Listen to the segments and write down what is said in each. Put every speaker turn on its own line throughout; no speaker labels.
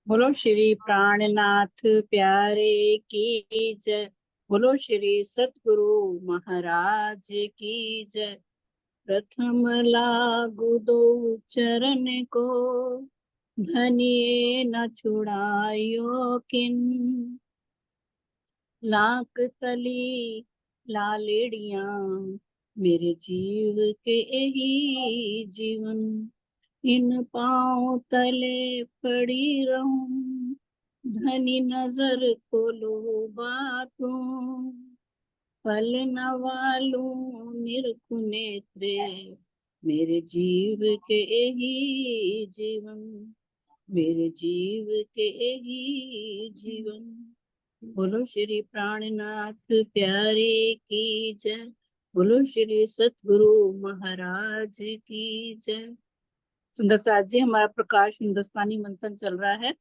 बोलो श्री प्राणनाथ प्यारे की जय। बोलो श्री सतगुरु महाराज की जय। प्रथम लागू दो चरण को, धनिये न छुड़ायो किन। लाख तली लालेड़िया, मेरे जीव के ही जीवन। इन पाँव तले पड़ी रहूं, धनी नजर खोलो बातों। पल न वालूं निरखु नेत्रे, मेरे जीव के ही जीवन। मेरे जीव के ही जीवन। बोलो श्री प्राणनाथ प्यारे की जय। बोलो श्री सतगुरु महाराज की जय। सुंदर साथ जी, हमारा प्रकाश हिंदुस्तानी मंथन चल रहा है,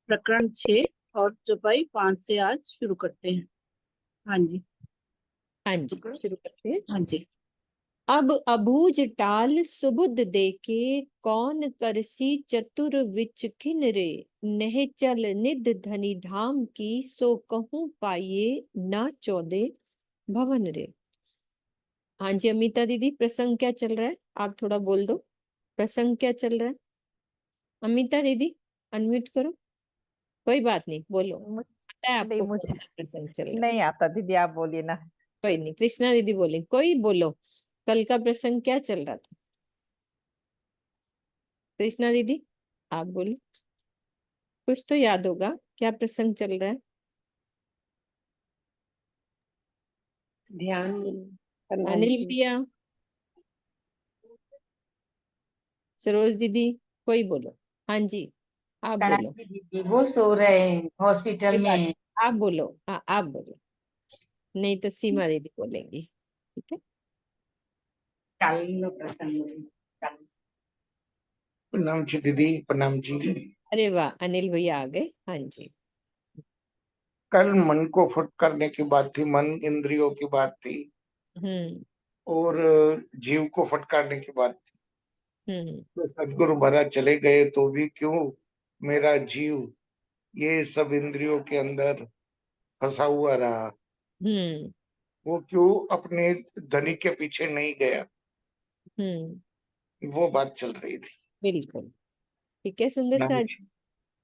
प्रकरण 6 और चौपाई 5 से आज शुरू करते हैं। हाँ जी
शुरू करते हैं।
हाँ जी।
अब अबूझ टाल सुबुद देके, कौन करसी चतुर विच खिन रे। नह चल निध धनी धाम की, सो कहूँ पाइये ना चौदे भवन रे। हाँ जी अमिता दीदी, प्रसंग क्या चल रहा है? आप थोड़ा बोल दो, प्रसंग क्या चल रहा है? अमिता दीदी अनम्यूट करो। कोई बात नहीं, बोलो। पता है
नहीं,
आपको
मुझे
कौन सा प्रसंग चल रहा है?
नहीं आता दीदी, आप बोलिए ना।
कोई नहीं, कृष्णा दीदी बोले, कोई बोलो, कल का प्रसंग क्या चल रहा था? कृष्णा दीदी आप बोलो, कुछ तो याद होगा, क्या प्रसंग चल रहा है?
ध्यान।
अनिल भैया, सरोज दीदी, कोई बोलो। हाँ जी आप बोलो।
दीदी वो सो रहे हैं हॉस्पिटल
कोई बात
में।
नहीं, आप बोलो। हाँ आप बोलो, नहीं तो सीमा दीदी बोलेंगी, ठीक है?
प्रणाम जी दीदी, प्रणाम जी।
अरे वाह, अनिल भैया आ गए। हाँ जी।
कल मन को फुट करने की बात थी, मन इंद्रियों की बात थी और जीव को फटकारने की बात थी। तो सदगुरु महाराज चले गए तो भी क्यों मेरा जीव ये सब इंद्रियों के अंदर फंसा हुआ रहा। वो क्यों अपने धनी के पीछे नहीं गया, वो बात चल रही थी।
बिल्कुल ठीक है। सुंदर सा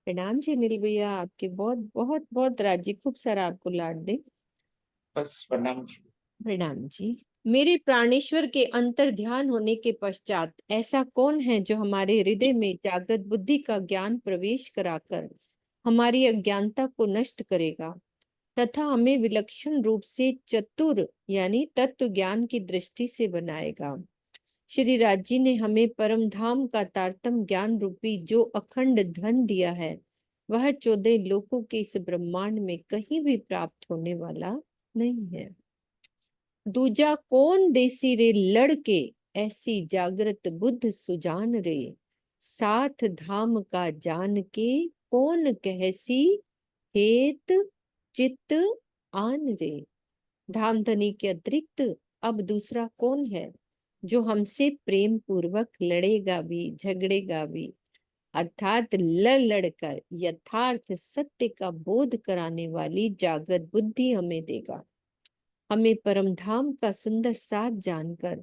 प्रणाम जी अनिल भैया, आपके बहुत बहुत बहुत राज्य खूब सारा आपको लाड दे।
बस प्रणाम जी।
प्रणाम जी। मेरे प्राणेश्वर के अंतर ध्यान होने के पश्चात ऐसा कौन है जो हमारे हृदय में जागृत बुद्धि का ज्ञान प्रवेश कराकर हमारी अज्ञानता को नष्ट करेगा तथा हमें विलक्षण रूप से चतुर यानी तत्व ज्ञान की दृष्टि से बनाएगा। श्री राज जी ने हमें परम धाम का तारतम ज्ञान रूपी जो अखंड धन दिया है, वह 14 लोकों के इस ब्रह्मांड में कहीं भी प्राप्त होने वाला नहीं है। दूजा कौन देसी रे लड़के, ऐसी जागृत बुद्ध सुजान रे। साथ धाम का जान के, कौन कहसी हेत चित्त आन रे। धाम धनी के अतिरिक्त अब दूसरा कौन है जो हमसे प्रेम पूर्वक लड़ेगा भी झगड़ेगा भी, अर्थात लड़ लड़कर यथार्थ सत्य का बोध कराने वाली जागृत बुद्धि हमें देगा। हमें परम धाम का सुंदर साथ जानकर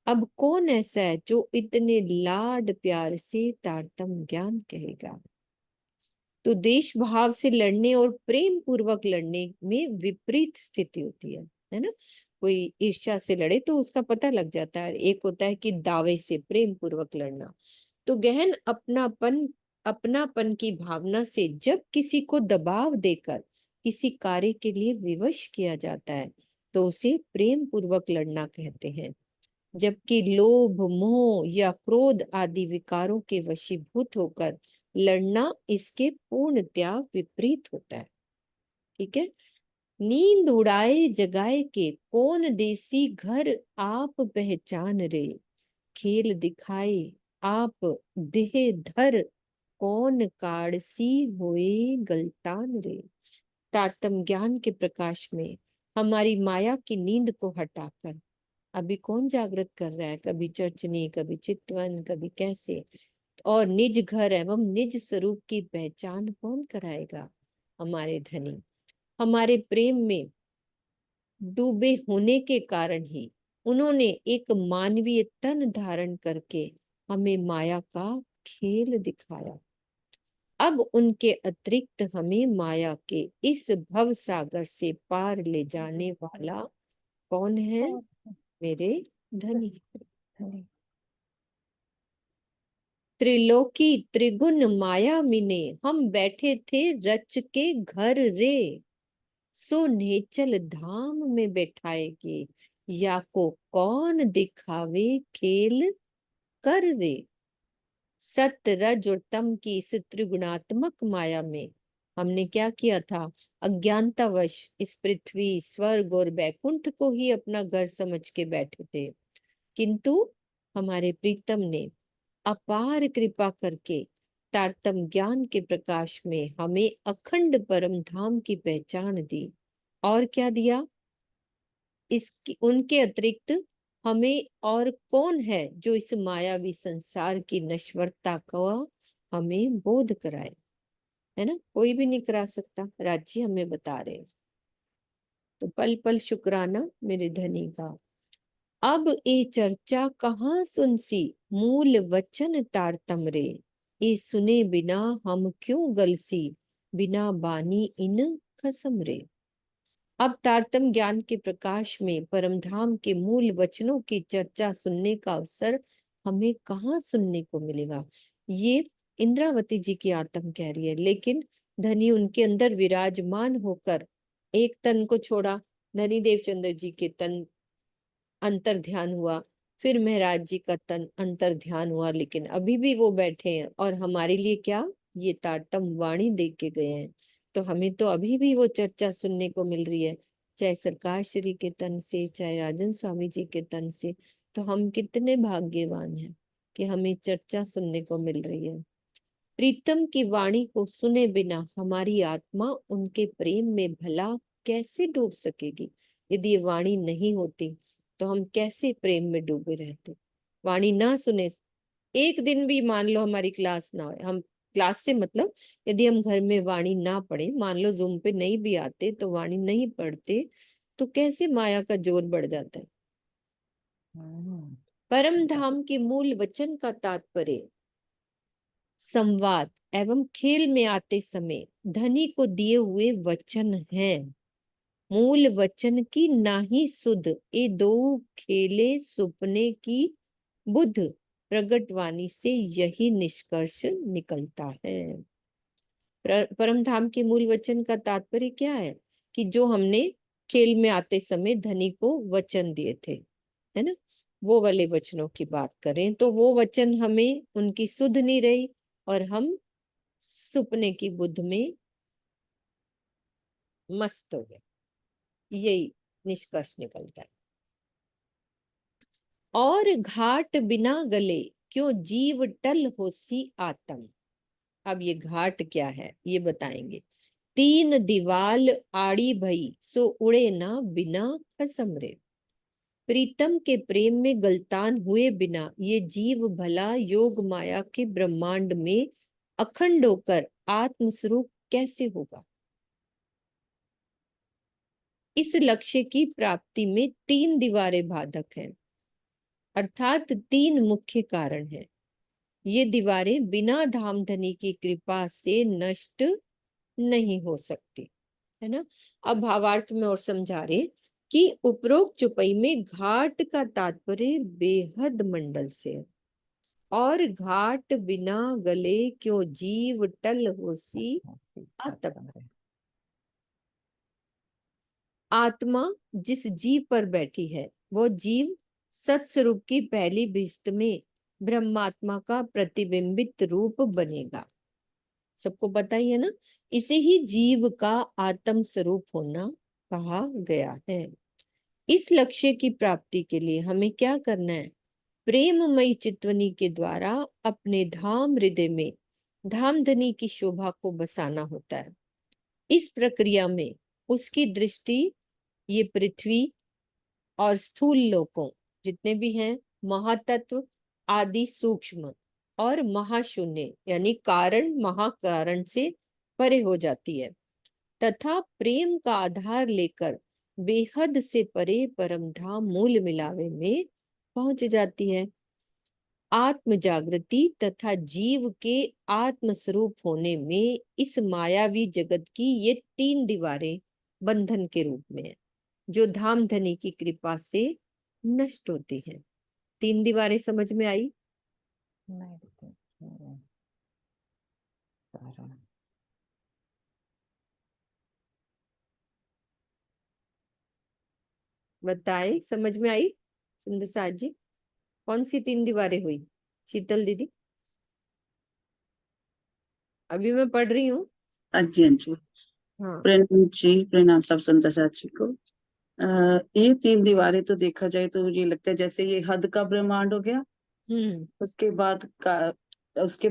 अब कौन ऐसा है जो इतने लाड प्यार से तारतम ज्ञान कहेगा। तो देश भाव से लड़ने और प्रेम पूर्वक लड़ने में विपरीत स्थिति होती है ना? कोई ईर्ष्या से लड़े तो उसका पता लग जाता है। एक होता है कि दावे से प्रेम पूर्वक लड़ना। तो गहन अपनापन की भावना से जब किसी को दबाव देकर किसी कार्य के लिए विवश किया जाता है तो उसे प्रेम पूर्वक लड़ना कहते हैं। जबकि लोभ मोह या क्रोध आदि विकारों के वशीभूत होकर लड़ना इसके पूर्णतया विपरीत होता है। ठीक है। नींद उड़ाए जगाए के, कौन देसी घर आप पहचान रे। खेल दिखाए आप देह धर, कौन काड़सी होए गलतान रे। तारतम ज्ञान के प्रकाश में हमारी माया की नींद को हटाकर अभी कौन जागृत कर रहा है? कभी चर्चनी, कभी चितवन, कभी कैसे। और निज घर एवं निज स्वरूप की पहचान कौन कराएगा? हमारे धनी। हमारे प्रेम में डूबे होने के कारण ही उन्होंने एक मानवीय तन धारण करके हमें माया का खेल दिखाया। अब उनके अतिरिक्त हमें माया के इस भव सागर से पार ले जाने वाला कौन है? मेरे धनी। त्रिलोकी त्रिगुण माया मिने हम बैठे थे रच के घर रे, सो नेचल धाम में बैठाएगे या को कौन दिखावे खेल कर रे। सत्य रज और तम की इस त्रिगुणात्मक माया में हमने क्या किया था? अज्ञानतावश इस पृथ्वी, स्वर्ग और बैकुंठ को ही अपना घर समझ के बैठे थे, किंतु हमारे प्रीतम ने अपार कृपा करके तारतम ज्ञान के प्रकाश में हमें अखंड परम धाम की पहचान दी। और क्या दिया? इसकी उनके अतिरिक्त हमें और कौन है जो इस मायावी संसार की नश्वरता को हमें बोध कराए? है ना, कोई भी नहीं करा सकता। राज्य हमें बता रहे हैं। तो पल पल शुक्राना मेरे धनी का। अब ये चर्चा कहाँ सुनसी, मूल वचन तारतम रे। ये सुने बिना हम क्यों गलसी, बिना बानी इन खसम रे। अब तारतम ज्ञान के प्रकाश में परमधाम के मूल वचनों की चर्चा सुनने का अवसर हमें कहाँ सुनने को मिलेगा? ये इंद्रावती जी की आत्म कह रही है, लेकिन धनी उनके अंदर विराजमान होकर एक तन को छोड़ा, धनी देवचंद्र जी के तन अंतर ध्यान हुआ, फिर महराज जी का तन अंतर ध्यान हुआ, लेकिन अभी भी वो बैठे हैं और हमारे लिए क्या ये तारतम वाणी दे के गए हैं। तो हमें तो अभी भी वो चर्चा सुनने को मिल रही है, चाहे सरकार श्री के तन से, चाहे राजन स्वामी जी के तन से। तो हम कितने भाग्यवान हैं कि हमें चर्चा सुनने को मिल रही है। प्रीतम की वाणी को सुने बिना हमारी आत्मा उनके प्रेम में भला कैसे डूब सकेगी? यदि ये वाणी नहीं होती तो हम कैसे प्रेम में डूबे रहते? वाणी ना सुने, एक दिन भी मान लो हमारी क्लास ना हो, हम क्लास से मतलब यदि हम घर में वाणी ना पढ़े, मान लो जूम पे नहीं भी आते तो वाणी नहीं पढ़ते, तो कैसे माया का जोर बढ़ जाता है। परम धाम के मूल वचन का तात्पर्य संवाद एवं खेल में आते समय धनी को दिए हुए वचन है। मूल वचन की नाही सुध, ए दो खेले सुपने की बुध, प्रगटवाणी से यही निष्कर्ष निकलता है। परम धाम के मूल वचन का तात्पर्य क्या है? कि जो हमने खेल में आते समय धनी को वचन दिए थे, है ना, वो वाले वचनों की बात करें तो वो वचन हमें उनकी सुध नहीं रही और हम सुपने की बुद्ध में मस्त हो गए, यही निष्कर्ष निकलता है। और घाट बिना गले क्यों जीव टल होसी आत्म। अब ये घाट क्या है ये बताएंगे। तीन दीवाल आड़ी भई सो उड़े ना बिना खसम रे। प्रीतम के प्रेम में गलतान हुए बिना ये जीव भला योग माया के ब्रह्मांड में अखंड होकर आत्मस्वरूप कैसे होगा? इस लक्ष्य की प्राप्ति में तीन दीवारें बाधक हैं, अर्थात तीन मुख्य कारण हैं। ये दीवारें बिना धामधनी की कृपा से नष्ट नहीं हो सकती, है ना। अब भावार्थ में और समझा रहे कि उपरोक्त चुपई में घाट का तात्पर्य बेहद मंडल से है। और घाट बिना गले क्यों जीव टल होसी आत्म। आत्मा जिस जीव पर बैठी है वो जीव सत्स्वरूप की पहली भिस्त में ब्रह्मात्मा का प्रतिबिंबित रूप बनेगा। सबको पता ही है ना, इसे ही जीव का आत्म स्वरूप होना कहा गया है। इस लक्ष्य की प्राप्ति के लिए हमें क्या करना है? प्रेममयी चितवनी के द्वारा अपने धाम हृदय में धामधनी की शोभा को बसाना होता है। इस प्रक्रिया में उसकी दृष्टि ये पृथ्वी और स्थूल लोकों जितने भी हैं, महातत्व आदि सूक्ष्म और महाशून्य यानी कारण महाकारण से परे हो जाती है, तथा प्रेम का आधार लेकर बेहद से परे परम धाम मूल मिलावे में पहुंच जाती है। आत्म जागृति तथा जीव के आत्म स्वरूप होने में इस मायावी जगत की ये 3 दीवारें बंधन के रूप में है, जो धाम धनी की कृपा से नष्ट होती हैं। 3 दीवारें समझ में आई? बताए, समझ में आई सुंदर साथ जी? कौन सी 3 दीवारें हुई शीतल दीदी? अभी मैं पढ़ रही हूँ।
हाँ जी, हाँ जी।
हाँ,
प्रणाम जी, प्रणाम सब सुंदर साथ जी को। ये 3 दीवारें तो देखा जाए तो मुझे लगता है जैसे ये हद का ब्रह्मांड हो गया, उसके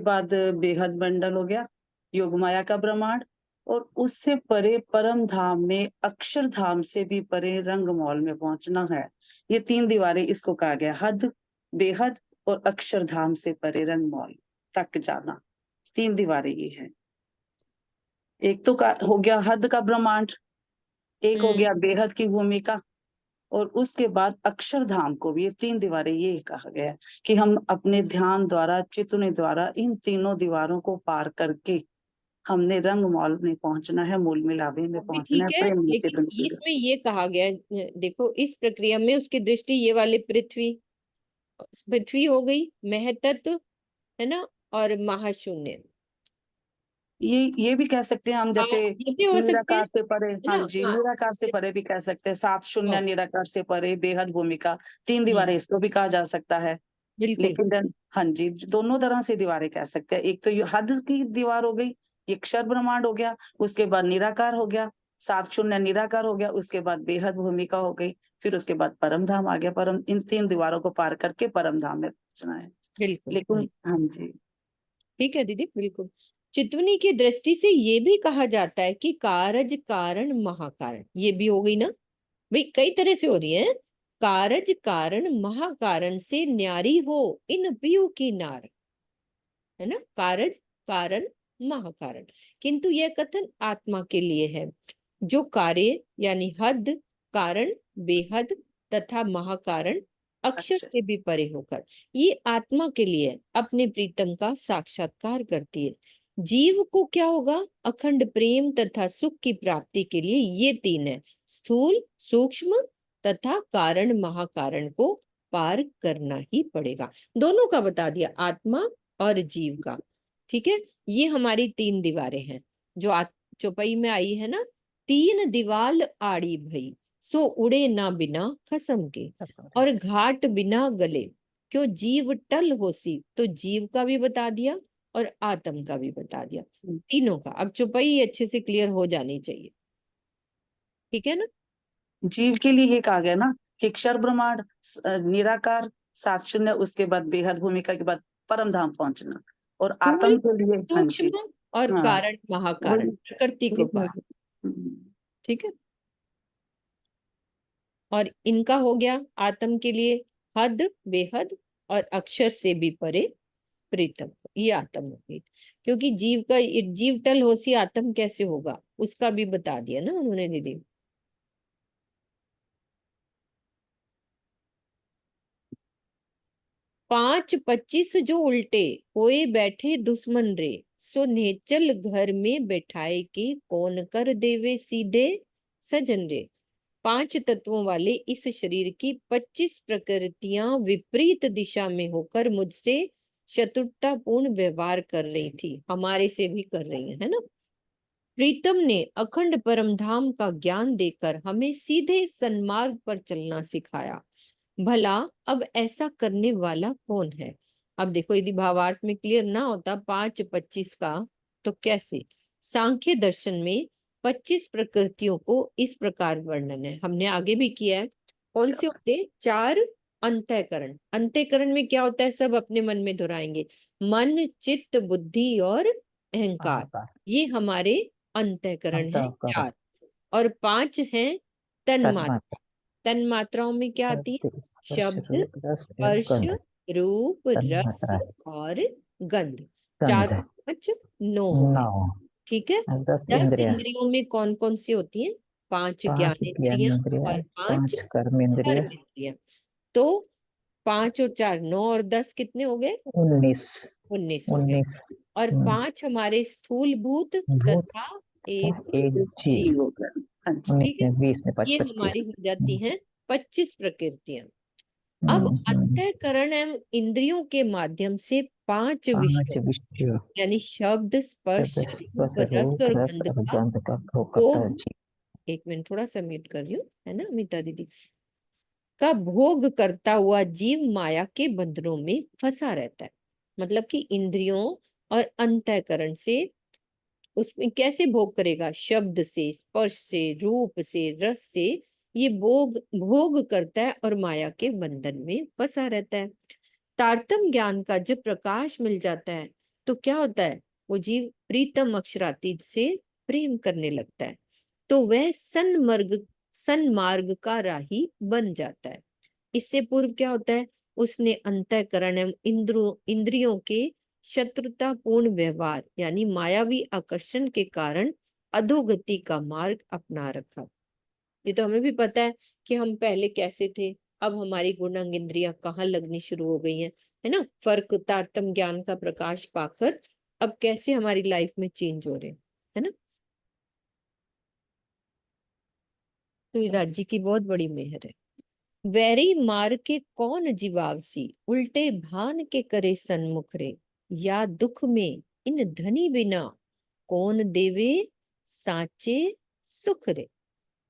बाद बेहद मंडल हो गया, योग माया का ब्रह्मांड, और उससे परे परम धाम में अक्षर धाम से भी परे रंग मॉल में पहुंचना है। ये 3 दीवारें इसको कहा गया, हद, बेहद और अक्षर धाम से परे रंग मॉल तक जाना। 3 दीवारें ये है। एक तो हो गया हद का ब्रह्मांड, एक हो गया बेहद की भूमिका, और उसके बाद अक्षरधाम को भी ये 3 दीवारें ये कहा गया है कि हम अपने ध्यान द्वारा, चितवनी द्वारा इन तीनों दीवारों को पार करके हमने रंग मॉल में पहुंचना है, मूल मिलावे में
अभी
पहुंचना है,
ठीक है,
प्रेम में
लेकिन
चितवनी।
इसमें ये कहा गया है, देखो इस प्रक्रिया में उसकी दृष्टि ये वाली पृथ्वी पृथ्वी हो गई, महतत्व है ना, और महाशून्य।
ये भी कह सकते हैं हम, जैसे
ये भी हो सकते हैं,
निराकार से परे,
है
हाँ
ना?
जी,
हाँ,
निराकार से परे भी कह सकते हैं, 7 शून्य
हाँ,
निराकार से परे, बेहद भूमिका, 3 दीवारें इसको भी कहा जा सकता है।
बिल्कुल
लेकिन हाँ जी, दोनों तरह से दीवारें कह सकते हैं। एक तो ये हद की दीवार हो गई, ये अक्षर ब्रह्मांड हो गया, उसके बाद निराकार हो गया, 7 शून्य निराकार हो गया, उसके बाद बेहद भूमिका हो गई, फिर उसके बाद परम धाम आ गया। परम, इन 3 दीवारों को पार करके परम धाम में पहुंचना है।
बिल्कुल।
लेकिन हाँ जी,
ठीक है दीदी, बिल्कुल। चितवनी की दृष्टि से ये भी कहा जाता है कि कारज कारण महाकारण, ये भी हो गई ना भाई, कई तरह से हो रही है। कारज कारण महाकारण से न्यारी हो इन पियू की नार, है ना, कारज कारण महाकारण। किंतु यह कथन आत्मा के लिए है, जो कार्य यानी हद, कारण, बेहद तथा महाकारण अक्षर
अच्छा,
से भी परे होकर ये आत्मा के लिए अपने प्रीतम का साक्षात्कार करती है। जीव को क्या होगा? अखंड प्रेम तथा सुख की प्राप्ति के लिए ये 3 है, स्थूल, सूक्ष्म तथा कारण महाकारण को पार करना ही पड़ेगा। दोनों का बता दिया, आत्मा और जीव का। ठीक है, ये हमारी 3 दीवारें हैं जो चौपाई में आई है ना। 3 दीवाल आड़ी भई, सो उड़े ना बिना खसम के, और घाट बिना गले, क्यों जीव टल होसी। तो जीव का भी बता दिया और आत्म का भी बता दिया, तीनों का। अब चौपाई अच्छे से क्लियर हो जानी चाहिए, ठीक है ना?
जीव के लिए ये कहा गया ना कि अक्षर ब्रह्मांड, निराकार, 7 शून्य, उसके बाद बेहद भूमिका के बाद परम धाम पहुंचना, और
स्थूल,
आत्म के लिए हाँ जी,
सूक्ष्म और
हाँ
कारण महाकारण,
वही
प्रकृति को पार। ठीक है, और इनका हो गया आत्म के लिए हद, बेहद और अक्षर से भी परे प्रीतम, ये आत्म हो गई। क्योंकि जीव का जीव टल होसी आत्म कैसे होगा, उसका भी बता दिया ना उन्होंने दीदी। पांच 25 जो उल्टे होए बैठे दुश्मन रे, सो नेचल घर में बैठाए के कौन कर देवे सीधे सजन रे। 5 तत्वों वाले इस शरीर की 25 प्रकृतियां विपरीत दिशा में होकर मुझसे शत्रुतापूर्ण व्यवहार कर रही थी, हमारे से भी कर रही है ना। प्रीतम ने अखंड परम धाम का ज्ञान देकर हमें सीधे सन्मार्ग पर चलना सिखाया। भला अब ऐसा करने वाला कौन है? अब देखो, यदि भावार्थ में क्लियर ना होता 5-25 का, तो कैसे? सांख्य दर्शन में 25 प्रकृतियों को इस प्रकार वर्णन है, हमने आगे भी किया है। कौन से होते? 4 अंतःकरण। अंतःकरण में क्या होता है, सब अपने मन में दोहराएंगे, मन, चित्त, बुद्धि और अहंकार। ये हमारे अंतःकरण है 4। और 5 हैं तन मात्रा। तन मात्राओं में क्या आती है? शब्द, स्पर्श, रूप, रस और गंध,
गंध,
4 5 9 हो गए।
9,
ठीक है।
10
10
इंद्रिया,
इंद्रियों में कौन कौन सी होती हैं? 5
5
ज्ञानेंद्रियां
ज्ञानेंद्रिया,
और 5
5 कर्मेंद्रिया,
कर्मेंद्रियां। तो 5 और 4 9 और 10 कितने हो गए?
19
19 हो गए। और 5 हमारे स्थूल भूत
भूत,
तथा एक
एक जीव,
जीव हो गया। हाँ जी।
19
ठीक है।
में 20 में 5
ये
25।
हमारी हो जाती हैं 25 प्रकृतियां। अब अंतःकरण एवं इंद्रियों के माध्यम से 5
5
विषयों
विषयों,
यानी शब्द, स्पर्श, रूप, रस और
रस
गंध
और
का
गंध का भोग करता है
भोग,
जीव।
1 मिनट थोड़ा सा म्यूट कर रही हूँ, है ना अमिता दीदी, का भोग करता हुआ जीव माया के बंधनों में फंसा रहता है। मतलब कि इंद्रियों और अंतःकरण से उसमें कैसे भोग करेगा? शब्द से, स्पर्श से, रूप से, रस से ये भोग भोग करता है और माया के बंधन में फंसा रहता है। तारतम ज्ञान का जब प्रकाश मिल जाता है तो क्या होता है? वो जीव प्रीतम अक्षरातीत से प्रेम करने लगता है, तो वह सन्मार्ग का राही बन जाता है। इससे पूर्व क्या होता है? उसने अंतःकरण एवं इंद्रियों के शत्रुतापूर्ण व्यवहार यानी मायावी आकर्षण के कारण अधोगति का मार्ग अपना रखा। ये तो हमें भी पता है कि हम पहले कैसे थे, अब हमारी गुणांग इंद्रियां कहाँ लगनी शुरू हो गई हैं, है ना। फर्क तारतम ज्ञान का प्रकाश पाकर अब कैसे हमारी लाइफ में चेंज हो रहे हैं, है ना। तो ये राज्य की बहुत बड़ी मेहर है। वैरी मार के कौन जीवावसी, उल्टे भान के करे सन्मुख रे, या दुख में इन धनी बिना कौन देवे साचे सुख रे।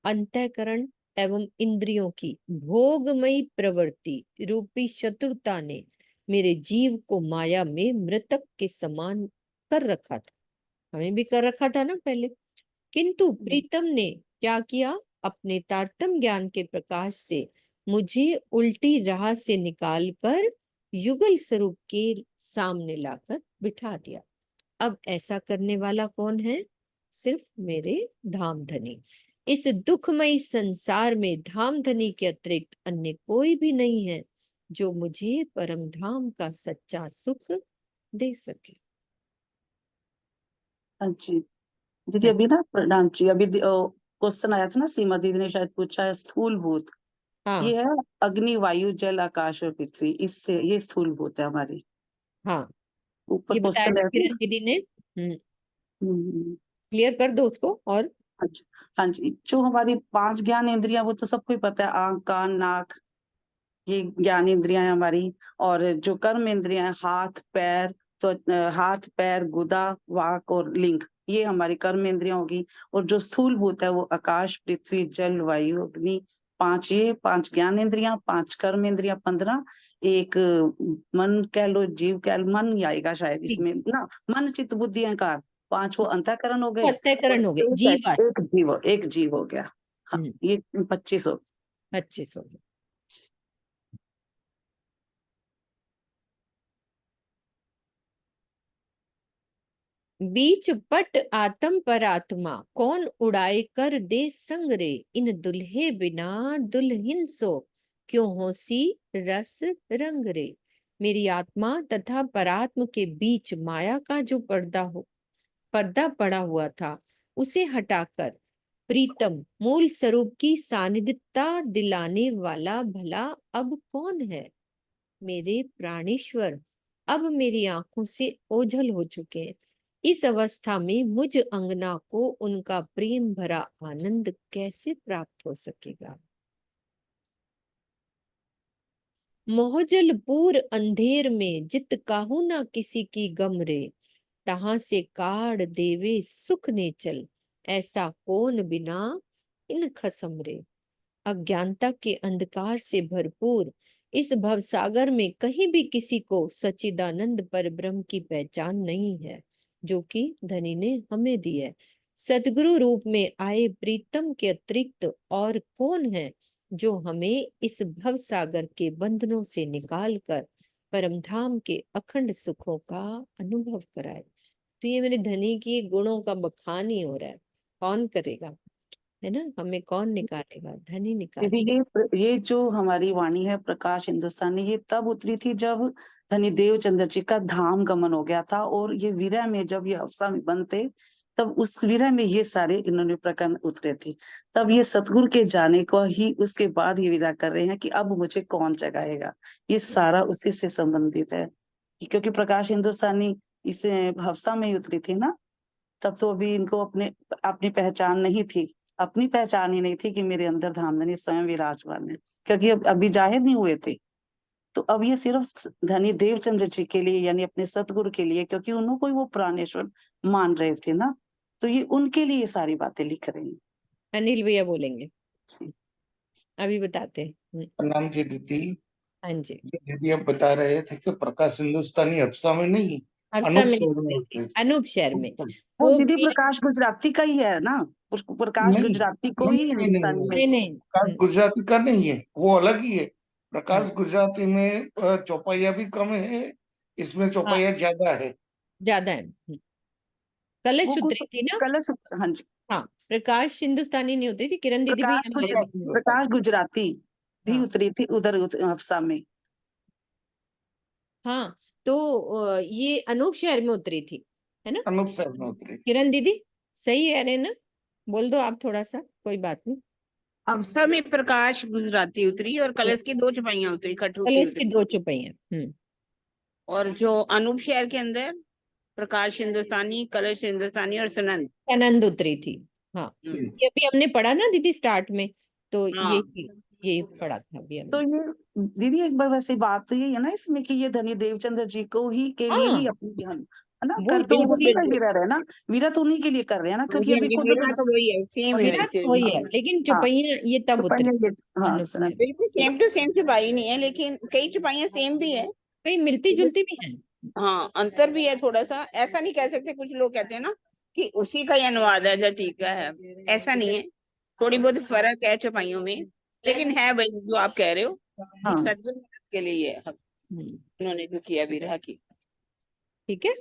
अंतःकरण एवं इंद्रियों की भोगमयी प्रवृत्ति रूपी शत्रुता ने मेरे जीव को माया में मृतक के समान कर रखा था। हमें भी कर रखा था ना पहले। किंतु प्रीतम ने क्या किया? अपने तारतम ज्ञान के प्रकाश से मुझे उल्टी राह से निकालकर युगल स्वरूप के सामने लाकर बिठा दिया। अब ऐसा करने वाला कौन है? सिर्फ मेरे धाम धनी। इस दुखमयी संसार में धाम धनी के अतिरिक्त अन्य कोई भी नहीं है जो मुझे परम धाम का सच्चा सुख दे सके।
हाँ जी दीदी, अभी ना प्रणाम जी, अभी क्वेश्चन आया था ना, सीमा दीदी ने शायद पूछा है स्थूल भूत।
हाँ
ये है अग्नि, वायु, जल, आकाश और पृथ्वी, इससे ये स्थूल भूत है हमारी।
हाँ,
ऊपर
ये बताया
क्वेश्चन
था
है
किरण दीदी ने।
हम्म,
क्लियर कर दो उसको। और
अच्छा हाँ जी, जो हमारी 5 ज्ञान इंद्रियां वो तो सबको ही पता है, आंख, कान, नाक, ये ज्ञान इंद्रियां हैं हमारी। और जो कर्म इंद्रियां हैं, हाथ, पैर, तो हाथ, पैर, गुदा, वाक और लिंग, ये हमारी कर्म इंद्रियां होगी। और जो स्थूल भूत है वो आकाश, पृथ्वी, जल, वायु, अग्नि, 5 ये 5 ज्ञान इंद्रियां, 5 कर्म इंद्रियां, 15 एक मन कह लो, जीव कह लो, मन ही आएगा शायद इसमें ना, मन, चित्त, बुद्धि, अहंकार, 5 वो अंतःकरण हो गए।
अंतःकरण हो गए,
और
जीव आए।
एक जीव हो गया। हाँ, ये 25 हो।
25 हो गए। बीच पट आत्म पर आत्मा कौन उड़ाए कर दे संग रे, इन दुल्हे बिना दुल्हिन सो क्यों होसी रस रंग रे। मेरी आत्मा तथा परात्म के बीच माया का जो पर्दा पड़ा हुआ था उसे हटाकर प्रीतम मूल स्वरूप की सानिध्यता दिलाने वाला भला अब कौन है? मेरे प्राणेश्वर अब मेरी आंखों से ओझल हो चुके हैं। इस अवस्था में मुझ अंगना को उनका प्रेम भरा आनंद कैसे प्राप्त हो सकेगा? मोहजलपुर अंधेर में जित काहू ना किसी की गम रे, तहां से काढ़ देवे सुख ने चल, ऐसा कौन बिना इन खसम रे। अज्ञानता के अंधकार से भरपूर इस भवसागर में कहीं भी किसी को सच्चिदानंद पर ब्रह्म की पहचान नहीं है, जो कि धनी ने हमें दी है। सदगुरु रूप में आए प्रीतम के अतिरिक्त और कौन है जो हमें इस भवसागर के बंधनों से निकालकर परमधाम के अखंड सुखों का अनुभव कराए। तो ये मेरे धनी की गुणों का बखान ही हो रहा है। कौन करेगा, है ना, हमें कौन निकालेगा? धनी निकाले।
दीदी ये जो हमारी वाणी है प्रकाश हिंदुस्तानी, ये तब उतरी थी जब धनी देवचंद्र जी का धाम गमन हो गया था। और ये विरह में जब ये हफ्सा में बंद थे, तब उस विरह में ये सारे इन्होंने प्रकरण उतरे थे। तब ये सतगुरु के जाने को ही उसके बाद ये विदा कर रहे हैं कि अब मुझे कौन जगाएगा। ये सारा उसी से संबंधित है, क्योंकि प्रकाश हिंदुस्तानी इस हफ्सा में ही उतरी थी ना, तब तो अभी इनको अपनी पहचान नहीं थी। अपनी पहचान ही नहीं थी कि मेरे अंदर धामधनी स्वयं विराजमान है, क्योंकि अभी जाहिर नहीं हुए थे। तो अब ये सिर्फ धनी देवचंद्र जी के लिए, यानी अपने सतगुरु के लिए, क्योंकि उनको ही वो प्राणेश्वर मान रहे थे ना, तो ये उनके लिए ये सारी बातें लिख रहे हैं।
अनिल भैया बोलेंगे, अभी बताते हैं।
प्रणाम जी दीदी।
हाँ जी,
दीदी अब बता रहे थे कि प्रकाश हिंदुस्तानी हफ्सा में नहीं,
हफ्सा
अनूप
में
शहर में उतरे थे।
अनूप शहर में
वो
वो
दीदी
भी
प्रकाश गुजराती का ही है ना, प्रकाश
नहीं
गुजराती को
नहीं
ही
नहीं
हिंदुस्तानी
नहीं,
में।
नहीं नहीं
प्रकाश गुजराती का नहीं है, वो अलग ही है। प्रकाश गुजराती में चौपाइया भी कम है, इसमें
हाँ
चौपाइया ज्यादा है।
ज्यादा है। कलश
वो कुछ
उतरी थी ना।
कलश, हाँ जी,
हाँ, प्रकाश हिंदुस्तानी नहीं उतरी थी, किरण दीदी भी हमारे
प्रकाश हिंदुस्तानी।
प्रकाश गुजराती भी
हाँ
उतरी थी उधर हफ्सा में।
हाँ, तो ये अनूप शहर में उतरी थी, है ना
अनूप शहर में उतरी।
किरण दीदी? सही है रे ना? बोल दो आप थोड़ा सा, कोई बात नहीं।
हफ्सा में प्रकाश गुजराती उतरी और कलश की 2 चौपाइयां उतरी, कठपुतली
कलश की
उतरी।
2 चौपाइयां।
और जो अनूप शहर के अंदर प्रकाश हिंदुस्तानी, कलश हिंदुस्तानी और सनंद
आनंद उतरी थी। हाँ, ये अभी हमने पढ़ा ना दीदी स्टार्ट में, तो
हाँ।
ये पढ़ा था अभी
तो
हमने।
ये दीदी एक बार वैसे बात तो ये है ना इसमें कि ये धनी देवचंद्र जी को ही के लिए
हाँ,
ही अपनी ध्यान, है ना,
वो
कर तो
बिल्कुल
उसी का
बिल्कुल।
विरह है ना, विरह तो उन्हीं के लिए कर रहे हैं ना,
हाँ
क्योंकि
जी, हाँ
अभी
जी,
खुद
मेरा तो वही है, सेम है
विराट
वैसे।
वही है, लेकिन
हाँ
चौपाइयां ये तब
तो
उतरी।
पहले हाँ
अनूप
सुना।
शहर।
बिल्कुल सेम टू सेम चौपाई नहीं है, लेकिन कई चौपाइयां सेम भी है।
कई मिलती जुलती भी है।
हाँ, अंतर भी है थोड़ा सा। ऐसा नहीं कह सकते, कुछ लोग कहते हैं ना कि उसी का ही अनुवाद है जो टीका है, ऐसा नहीं है। थोड़ी बहुत फर्क है चौपाइयों में, लेकिन है वही जो आप कह रहे हो।
हाँ
सज्जन के लिए है, उन्होंने जो किया विरह की।
ठीक है।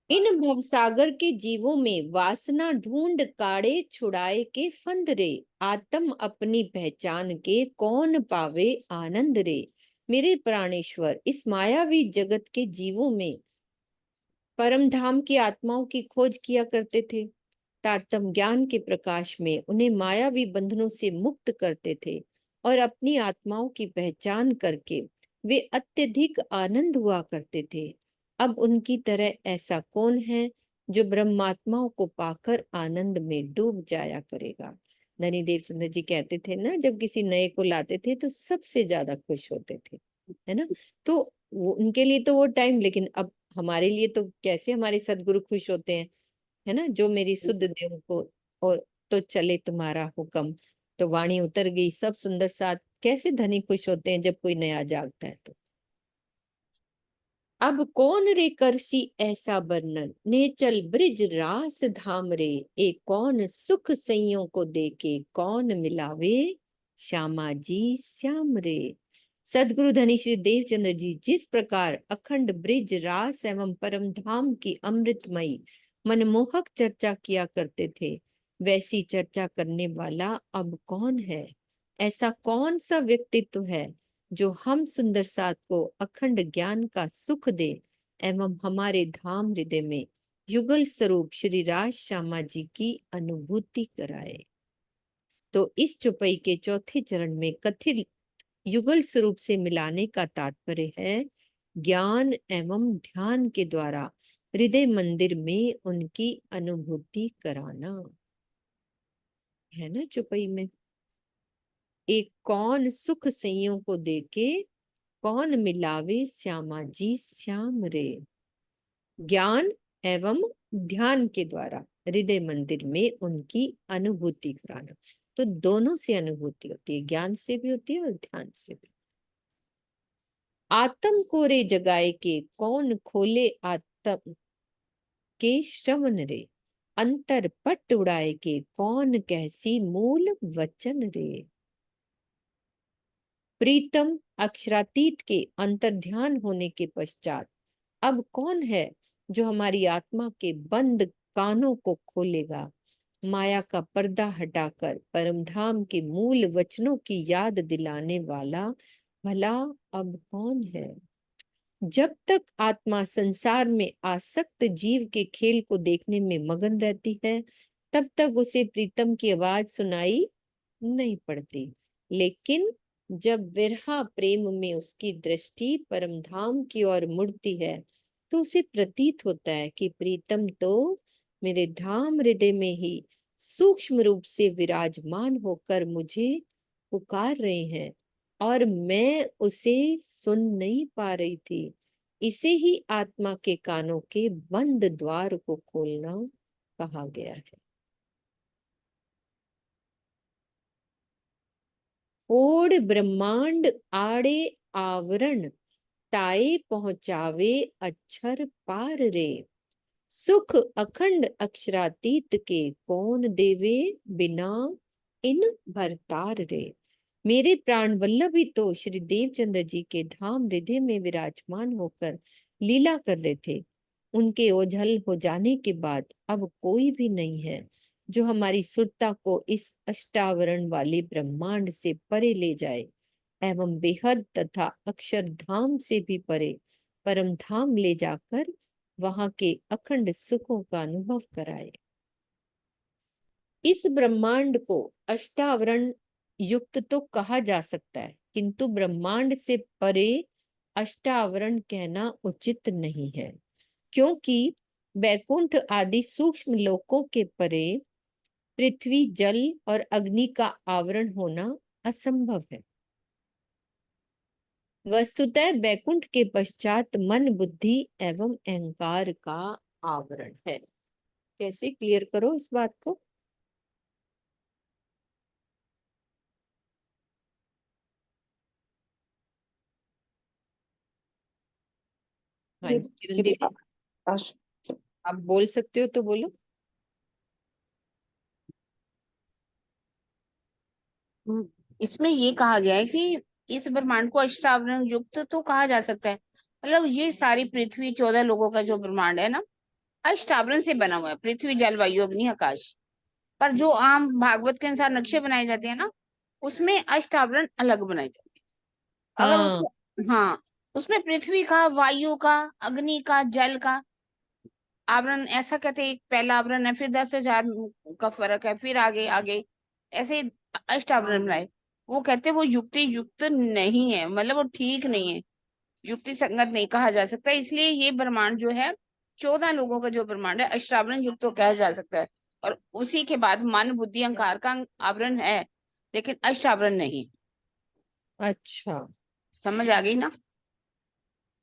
इन भवसागर के जीवों में वासना ढूंढ काढ़े छुड़ाए के फंद रे, आत्म अपनी पहचान के कौन पावे आनंद रे। मेरे प्राणेश्वर इस मायावी जगत के जीवों में परम धाम की आत्माओं की खोज किया करते थे। तारतम ज्ञान के प्रकाश में उन्हें मायावी बंधनों से मुक्त करते थे और अपनी आत्माओं की पहचान करके वे अत्यधिक आनंद हुआ करते थे। अब उनकी तरह ऐसा कौन है जो ब्रह्मात्माओं को पाकर आनंद में डूब जाया करेगा। धनी देवचंद्र जी कहते थे ना, जब किसी नए को लाते थे तो सबसे ज्यादा खुश होते थे, है ना। तो वो उनके लिए तो वो टाइम, लेकिन अब हमारे लिए तो कैसे हमारे सदगुरु खुश होते हैं, है ना। जो मेरी सुध देव को और तो चले तुम्हारा हुक्म, तो वाणी उतर गई, सब सुंदर साथ। कैसे धनी खुश होते हैं जब कोई नया जागता है तो। अब कौन रे करसी ऐसा वर्णन, ने चल ब्रिज रास धाम रे, एक कौन सुख सैयों को देके कौन मिलावे श्यामा जी श्याम रे। सदगुरु धनी श्री देवचंद्र जी जिस प्रकार अखंड ब्रिज रास एवं परम धाम की अमृतमयी मनमोहक चर्चा किया करते थे, वैसी चर्चा करने वाला अब कौन है। ऐसा कौन सा व्यक्तित्व है जो हम सुंदर साथ को अखंड ज्ञान का सुख दे एवं हमारे धाम हृदय में युगल स्वरूप श्री राज श्यामा जी की अनुभूति कराए। तो इस चौपाई के चौथे चरण में कथित युगल स्वरूप से मिलाने का तात्पर्य है ज्ञान एवं ध्यान के द्वारा हृदय मंदिर में उनकी अनुभूति कराना, है ना। चौपाई में एक कौन सुख सैयों को देके कौन मिलावे श्यामा जी श्याम रे। ज्ञान एवं ध्यान के द्वारा हृदय मंदिर में उनकी अनुभूति कराना। तो दोनों से अनुभूति होती है, ज्ञान से भी होती है और ध्यान से भी। आत्म को रे जगाए के कौन खोले आत्म के श्रवण रे, अंतर पट उड़ाए के कौन कहसी मूल वचन रे। प्रीतम अक्षरातीत के अंतर्ध्यान होने के पश्चात अब कौन है जो हमारी आत्मा के बंद कानों को खोलेगा, माया का पर्दा हटाकर परमधाम के मूल वचनों की याद दिलाने वाला भला अब कौन है। जब तक आत्मा संसार में आसक्त जीव के खेल को देखने में मगन रहती है, तब तक उसे प्रीतम की आवाज सुनाई नहीं पड़ती। लेकिन जब विरहा प्रेम में उसकी दृष्टि परमधाम की ओर मुड़ती है, तो उसे प्रतीत होता है कि प्रीतम तो मेरे धाम हृदय में ही सूक्ष्म रूप से विराजमान होकर मुझे पुकार रहे हैं, और मैं उसे सुन नहीं पा रही थी। इसे ही आत्मा के कानों के बंद द्वार को खोलना कहा गया है। ओड ब्रह्मांड आड़े आवरण, ताए पहुंचावे अक्षर पार रे। सुख अखंड अक्षरातीत के, कौन देवे बिना इन भरतार रे। मेरे प्राण वल्लभ ही तो श्री देवचंद्र जी के धाम हृदय में विराजमान होकर लीला कर रहे थे। उनके ओझल हो जाने के बाद अब कोई भी नहीं है जो हमारी सुरता को इस अष्टावरण वाले ब्रह्मांड से परे ले जाए एवं बेहद तथा अक्षरधाम से भी परे परम धाम ले जाकर वहां के अखंड सुखों का अनुभव कराए। इस ब्रह्मांड को अष्टावरण युक्त तो कहा जा सकता है, किंतु ब्रह्मांड से परे अष्टावरण कहना उचित नहीं है, क्योंकि वैकुंठ आदि सूक्ष्म लोकों के परे पृथ्वी जल और अग्नि का आवरण होना असंभव है। वस्तुतः वैकुंठ के पश्चात मन बुद्धि एवं अहंकार का आवरण है। कैसे क्लियर करो इस बात को। हाँ जी किरण दीदी, आप बोल सकते हो तो बोलो।
इसमें ये कहा गया है कि इस ब्रह्मांड को अष्टावरण युक्त तो कहा जा सकता है। मतलब ये सारी पृथ्वी 14 लोगों का जो ब्रह्मांड है ना, अष्टावरण से बना हुआ है। पृथ्वी जल वायु अग्नि आकाश। पर जो आम भागवत के अनुसार नक्शे बनाए जाते हैं ना, उसमें अष्टावरण अलग बनाए जाते हैं। अगर
हाँ
हाँ, उसमें पृथ्वी का, वायु का, अग्नि का, जल का आवरण ऐसा कहते हैं। एक पहला आवरण है, फिर 10,000 का फर्क है, फिर आगे आगे ऐसे अष्टावरण बनाए। वो कहते हैं वो युक्ति युक्त नहीं है, मतलब वो ठीक नहीं है, युक्ति संगत नहीं कहा जा सकता। इसलिए ये ब्रह्मांड जो है 14 लोगों का जो ब्रह्मांड है अष्टावरण युक्त तो कहा जा सकता है। और उसी के बाद मन बुद्धि अहंकार का आवरण है, लेकिन अष्टावरण नहीं।
अच्छा,
समझ आ गई ना।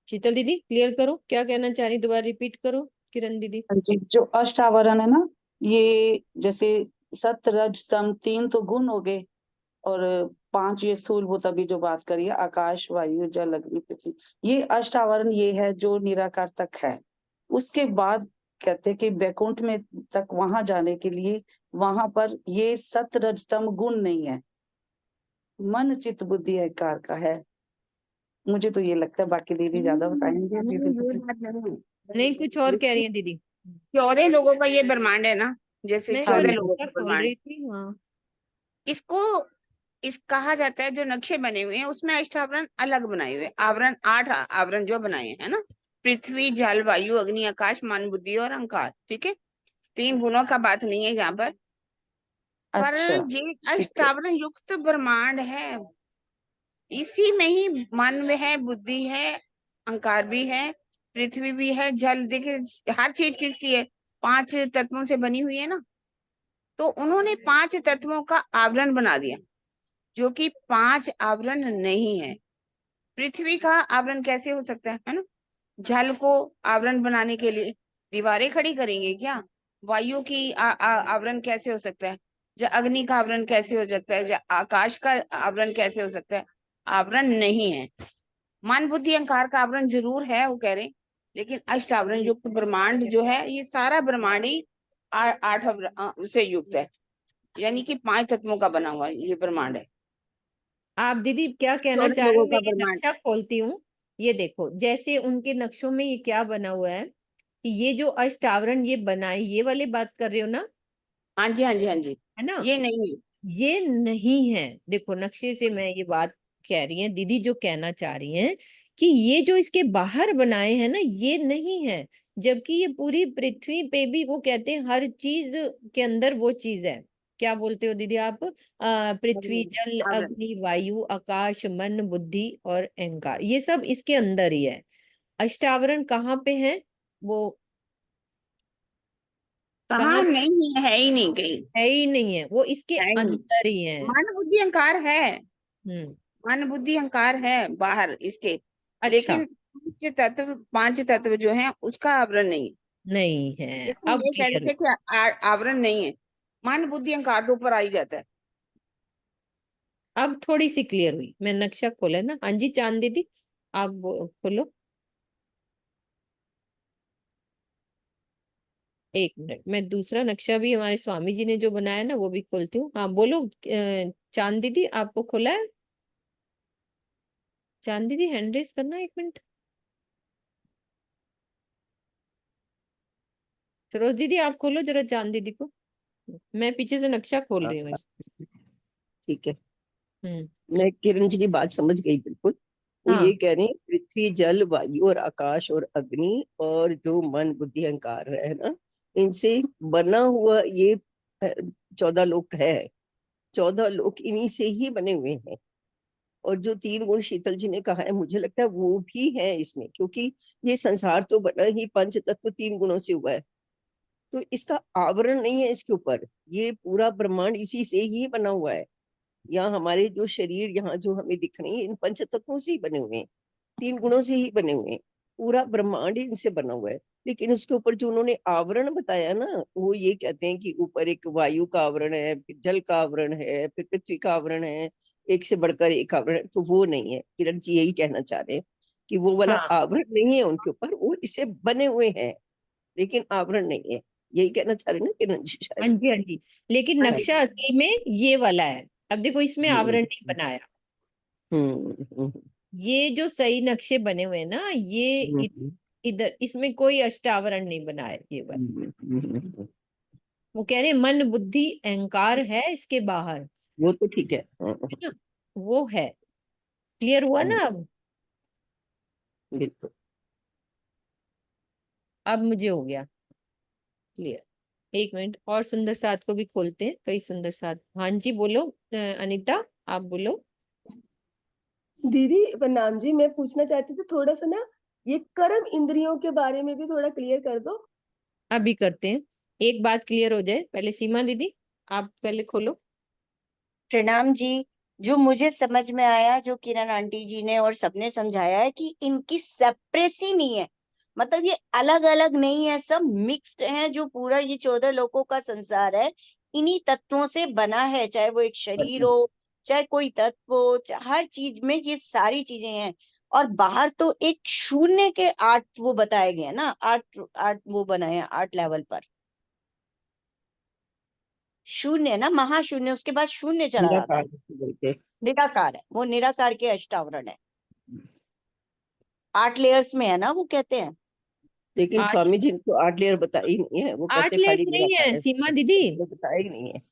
शीतल दीदी क्लियर करो, क्या कहना चाह रही, दोबारा रिपीट करो किरण दीदी।
जी, जो अष्टावरण है ना, ये जैसे सत रज तम 3 तो गुण हो गए, और 5 ये स्थूल भूत अभी जो बात करी है, आकाश वायु जल अग्नि पृथ्वी, ये अष्टावरण ये है जो निराकार तक है। उसके बाद कहते हैं कि वैकुंठ में तक वहां जाने के लिए वहां पर ये सत रज तम गुण नहीं है, मन चित्त बुद्धि अहंकार का है। मुझे तो ये लगता है, बाकी दीदी ज्यादा बताएंगे।
नहीं, ये बात नहीं।
नहीं कुछ और कह रही है दीदी।
14 लोगों का ये ब्रह्मांड है ना, जैसे
मैं
14
हाँ
लोगों
क्या
का
बोल
ब्रह्मांड,
रही थी। हाँ
इसको इस कहा जाता है। जो नक्शे बने हुए हैं उसमें अष्टावरण अलग बनाए हुए, आवरण 8 आवरण जो बनाए हैं ना, पृथ्वी जल वायु अग्नि आकाश मन बुद्धि और अहंकार। ठीक है, 3 गुणों का बात नहीं है यहाँ पर
अच्छा
ये
ठीक है।
अष्टावरण युक्त ब्रह्मांड है। इसी में ही मन में है, बुद्धि है, अहंकार भी है, पृथ्वी भी है, जल। देखिए हर चीज किसकी है, 5 तत्वों से बनी हुई है ना। तो उन्होंने 5 तत्वों का आवरण बना दिया, जो कि 5 आवरण नहीं है। पृथ्वी का आवरण कैसे हो सकता है ना। जल को आवरण बनाने के लिए दीवारें खड़ी करेंगे क्या। वायु की आवरण कैसे हो सकता है। अग्नि का आवरण कैसे हो सकता है। आकाश का आवरण कैसे हो सकता है। आवरण नहीं है। मन बुद्धि अहंकार का आवरण जरूर है, वो कह रहे हैं, लेकिन अष्टावरण युक्त ब्रह्मांड जो है, ये सारा ब्रह्मांड ही 8 से युक्त है। यानी कि 5 तत्वों का बना हुआ ये ब्रह्मांड है।
आप दीदी क्या कहना
14
चाह रहे
लोगों
हो, मैं
का
ये
ब्रह्मांड।
नक्शा खोलती हूँ। ये देखो जैसे उनके नक्शों में ये क्या बना हुआ है कि ये जो अष्टावरण ये बनाए, ये वाली बात कर रहे हो ना।
हाँ जी हाँ जी हाँ जी,
है ना।
ये नहीं है।
ये नहीं है, देखो नक्शे से मैं ये बात कह रही हैं, दीदी जो कहना चाह रही हैं कि ये जो इसके बाहर बनाए हैं ना, ये नहीं है, जबकि ये पूरी पृथ्वी पे भी वो कहते हैं हर चीज के अंदर वो चीज है। क्या बोलते हो दीदी आप? पृथ्वी, जल,
आवरण।
अग्नि, वायु, आकाश, मन, बुद्धि और अहंकार, ये सब इसके अंदर ही है। अष्टावरण कहाँ पे है? वो
कहाँ
कहाँ?
नहीं है ही नहीं कहीं,
है ही नहीं है, वो इसके
है ही नहीं।
अंदर ही है।
मन बुद्धि अहंकार है,
हम्म।
मन बुद्धि अहंकार है बाहर इसके,
अच्छा,
लेकिन पांच तत्व जो है उसका आवरण नहीं है।
नहीं है,
इसको
अब
ये कह
क्लियर।
रहे थे कि आवरण नहीं है, मन बुद्धि अहंकार तो ऊपर आ ही जाता है।
अब थोड़ी सी क्लियर हुई। मैं नक्शा खोला ना। हाँ जी चांद दीदी, आप खोलो। एक मिनट, मैं दूसरा नक्शा भी हमारे स्वामी जी ने जो बनाया ना वो भी खोलती हूँ। हाँ बोलो चांद दीदी, आपको खोला है? चांद दीदी हैंड रेस करना, एक मिनट। सरोज दीदी आप खोलो जरा चांद दीदी को, मैं पीछे से नक्शा खोल रही हूँ।
ठीक है,
हम्म।
मैं किरण जी की बात समझ गई बिल्कुल। वो
हाँ
ये कह रहे हैं पृथ्वी, जल, वायु और आकाश और अग्नि और जो मन बुद्धि अहंकार है ना, इनसे बना हुआ ये 14 लोक है। 14 लोक इन्हीं से ही बने हुए हैं। और जो 3 गुण शीतल जी ने कहा है, मुझे लगता है वो भी है इसमें, क्योंकि ये संसार तो बना ही पंच तत्व 3 गुणों से हुआ है। तो इसका आवरण नहीं है इसके ऊपर, ये पूरा ब्रह्मांड इसी से ही बना हुआ है। यहाँ हमारे जो शरीर यहाँ जो हमें दिख रहे हैं, इन पंच तत्वों से ही बने हुए हैं, 3 गुणों से ही बने हुए हैं। पूरा ब्रह्मांड ही इनसे बना हुआ है। लेकिन उसके ऊपर जो उन्होंने आवरण बताया ना, वो ये कहते हैं कि ऊपर एक वायु का आवरण है, फिर जल का आवरण है, फिर पृथ्वी का आवरण है, एक से बढ़कर एक आवरण है। तो वो नहीं है, किरण जी यही कहना चाह रहे हैं कि वो वाला
हाँ
आवरण नहीं है उनके ऊपर, वो इससे बने हुए हैं, लेकिन आवरण नहीं है। यही कहना चाह रहे हैं ना किरण जी
हाँ
शायद।
जी, हाँ जी। लेकिन
हाँ
नक्शा असली में ये वाला है। अब देखो इसमें आवरण नहीं
हम्म
बनाया।
हम्म
ये जो सही नक्शे बने हुए हैं ना, ये
हम्म
इधर इसमें कोई अष्टावरण नहीं बनाया ये वाला।
हम्म।
वो कह रहे हैं मन बुद्धि अहंकार है इसके बाहर, है
वो तो ठीक है।
ना? वो है। क्लियर हुआ ना अब?
बिल्कुल।
अब मुझे हो गया क्लियर। एक मिनट, और सुंदर साथ को भी खोलते हैं, कई सुंदर साथ। हाँ जी बोलो अनीता, आप बोलो।
दीदी प्रणाम जी, मैं पूछना चाहती थी थोड़ा सा ना, ये कर्म इंद्रियों के बारे में भी थोड़ा क्लियर कर दो।
अभी करते हैं, एक बात क्लियर हो जाए पहले। सीमा दीदी आप पहले खोलो।
प्रणाम जी। जो मुझे समझ में आया, जो किरण आंटी जी ने और सबने समझाया है कि इनकी सेपरेसी नहीं है, मतलब ये अलग अलग नहीं है, सब मिक्स्ड है। जो पूरा ये 14 लोकों का संसार है, इन्हीं तत्वों से बना है, चाहे वो एक शरीर हो, चाहे कोई तत्व हो, हर चीज में ये सारी चीजें हैं। और बाहर तो एक शून्य के 8 वो बताए गए हैं ना, 8 वो बनाए हैं 8 लेवल पर। शून्य ना, महाशून्य, उसके बाद शून्य चला जाता है, निराकार है, वो निराकार के अष्टावरण है। 8 लेयर्स में है ना, वो कहते हैं।
लेकिन
आठ
स्वामी जी ने तो 8 लेयर बताई ही नहीं है, वो कहते
8 लेयर्स
खाली
नहीं है
निराकार है।
सीमा दीदी।
वो बताया ही नहीं है।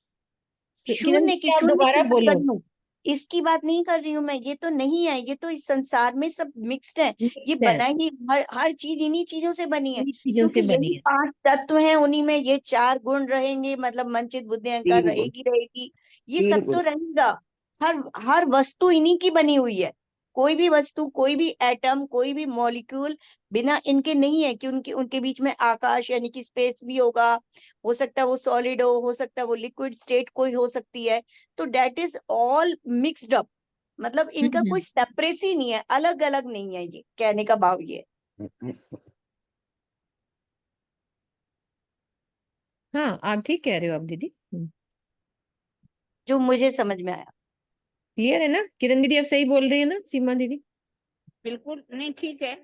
किरण
शून्य की
दीदी आप दोबारा
बात कर
बोलो।
रही हूँ, इसकी बात नहीं कर रही हूँ मैं। ये तो नहीं है, ये तो इस संसार में सब मिक्स्ड है। ये
Mixed है,
बना ही हर चीज इन्हीं चीजों से बनी है,
इन्हीं चीजों
क्योंकि
से बनी
यही
है।
5 तत्व हैं, उन्हीं में ये 4 गुण रहेंगे, मतलब मनचित बुद्धि अहंकार
3 गुण,
रहेगी। ये
3
सब
गुण।
तो रहेगा। हर वस्तु इन्हीं की बनी हुई है। कोई भी वस्तु, कोई भी एटम, कोई भी मॉलिक्यूल बिना इनके नहीं है। कि उनके उनके बीच में आकाश यानी कि स्पेस भी होगा, हो सकता है वो सॉलिड हो सकता है वो लिक्विड स्टेट कोई हो सकती है। तो date is all mixed up, मतलब इनका कोई सेपरेसी नहीं है, अलग अलग नहीं है। ये कहने का भाव ये है।
हाँ आप ठीक कह रहे हो आप दीदी।
जो मुझे समझ में आया।
क्लियर है ना? किरण दीदी आप सही बोल रही है ना? सीमा दीदी
बिल्कुल नहीं, ठीक है,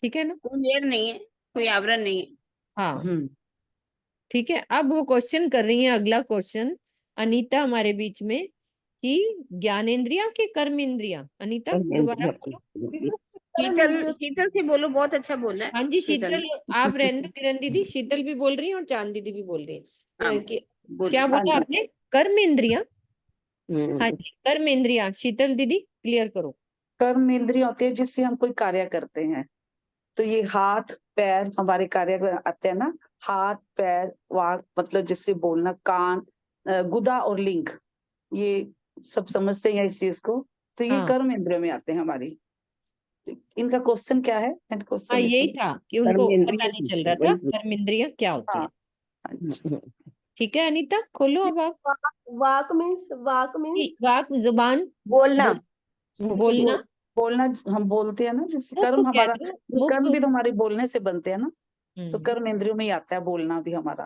ठीक है ना?
कोई लेयर नहीं है, कोई आवरण नहीं है।
हाँ ठीक है। अब वो क्वेश्चन कर रही है, अगला क्वेश्चन अनीता हमारे बीच में, कि ज्ञानेंद्रिया के कर्म इंद्रिया। अनीता दोबारा बोलो।
कर्म
शीतल,
इंद्रियों,
शीतल से बोलो, बहुत अच्छा बोला है
हाँ जी
शीतल
शीतल,
ने।
आप रहने दो। किरण दीदी, शीतल भी बोल रही है और चांद दीदी भी बोल रही
हाँ
है
बोलो।
क्या बोला आपने? कर्म इंद्रिया। हाँ
हम्म,
जी कर्म इंद्रिया, शीतल दीदी। क्लियर करो।
कर्म इंद्रिय होती है जिससे हम कोई कार्य करते हैं, तो ये हाथ पैर हमारे कार्य में आते हैं ना, हाथ पैर वाक मतलब जिससे बोलना, कान, गुदा और लिंग, ये सब समझते हैं इस चीज को, तो ये
हाँ
कर्म इंद्रियों में आते हैं हमारी। इनका क्वेश्चन क्या है?
हाँ,
क्वेश्चन
यही था कि उनको
कर्म
पता
इंद्रिय
नहीं चल रहा था कर्म इंद्रियां क्या होती
हाँ,
है।
अच्छा।
ठीक है अनीता, खोलो अब आप।
वाक मीन्स
वाक जुबान,
बोलना।
बोलना।
बोलना हम बोलते हैं ना, जिससे
मुख
कर्म
कह
हमारा,
दो,
ये
मुख।
कर्म भी तो हमारे बोलने से बनते हैं ना, तो
हम्म,
कर्म इंद्रियों में ही आता है बोलना भी हमारा।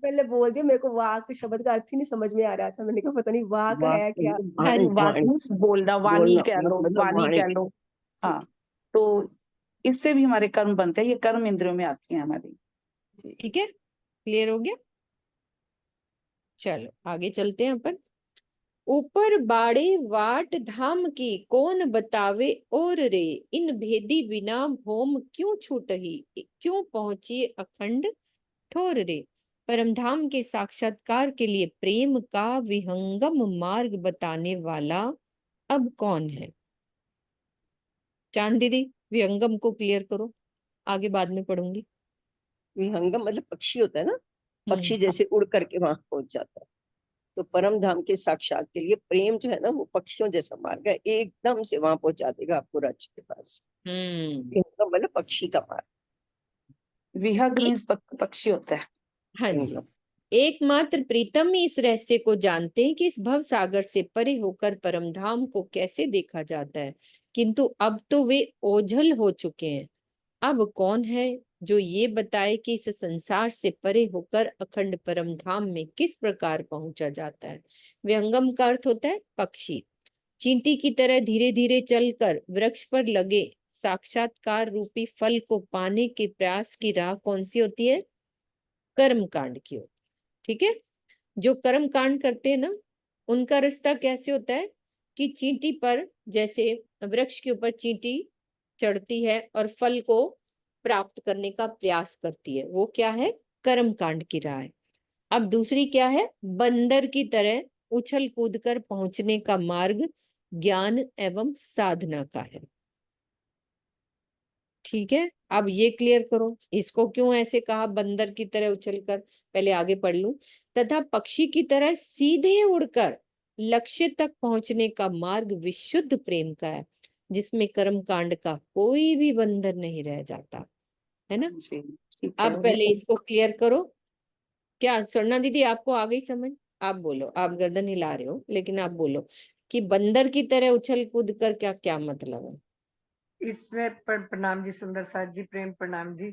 पहले बोल दिया, मेरे को वाक शब्द का अर्थ ही नहीं समझ में आ रहा था, मैंने कहा पता नहीं वाक
वाक
है क्या।
मतलब
हाँ
वाणी,
जी,
वाक
वाणी,
मीन्स बोलना, वाणी
बोलना,
कह लो,
मतलब
वाणी
वाणी।
कह लो। हाँ,
ठीक
तो इससे भी हमारे कर्म बनते हैं, ये कर्म इंद्रियों में आती है हमारी।
ठीक।
ठीक है, क्लियर हो गया। चलो आगे चलते हैं अपन। ऊपर बाड़े वाट धाम की कौन बतावे और रे, इन भेदी बिना भोम क्यों छूटही, क्यों पहुंची अखंड ठोर रे। परमधाम के साक्षात्कार के लिए प्रेम का विहंगम मार्ग बताने वाला अब कौन है? चांद दीदी, विहंगम को क्लियर करो, आगे बाद में पढ़ूंगी।
विहंगम मतलब पक्षी होता है ना, पक्षी
हम्म,
जैसे उड़ करके वहां पहुंच जाता है। तो परम धाम के साक्षात के लिए प्रेम जो है ना, वो पक्षियों जैसा मार्ग है, एकदम से वहां पहुंचा देगा आपको राज्य के पास। विहंगम मतलब पक्षी का मार्ग।
विहग मीन्स पक्षी होता है।
हाँ जी।
विहंगम।
एकमात्र प्रीतम ही इस रहस्य को जानते हैं कि इस भव सागर से परे होकर परमधाम को कैसे देखा जाता है, किंतु अब तो वे ओझल हो चुके हैं। अब कौन है जो ये बताए कि इस संसार से परे होकर अखंड परमधाम में किस प्रकार पहुंचा जाता है? विहंगम का अर्थ होता है पक्षी। चींटी की तरह धीरे धीरे चलकर वृक्ष पर लगे साक्षात्कार रूपी फल को पाने के प्रयास की राह कौन सी होती है? कर्म कांड की होती है। ठीक है, जो कर्म कांड करते हैं ना, उनका रास्ता कैसे होता है कि चींटी पर, जैसे वृक्ष के ऊपर चींटी चढ़ती है और फल को प्राप्त करने का प्रयास करती है, वो क्या है? कर्म कांड की राह है। अब दूसरी क्या है? बंदर की तरह उछल कूद कर पहुंचने का मार्ग ज्ञान एवं साधना का है। ठीक है, अब ये क्लियर करो, इसको क्यों ऐसे कहा बंदर की तरह उछलकर? पहले आगे पढ़ लूं। तथा पक्षी की तरह सीधे उड़कर लक्ष्य तक पहुंचने का मार्ग विशुद्ध प्रेम का है, जिसमें कर्म कांड का कोई भी बंधन नहीं रह जाता, है ना?
जी, ठीक
अब
है।
पहले इसको क्लियर करो। क्या स्वर्णा दीदी आपको आ गई समझ? आप बोलो, आप गर्दन हिला रहे हो, लेकिन आप बोलो कि बंदर की तरह उछल कूद कर क्या क्या मतलब है?
इसमें प्रणाम जी, सुंदर साथ जी, प्रेम प्रणाम जी।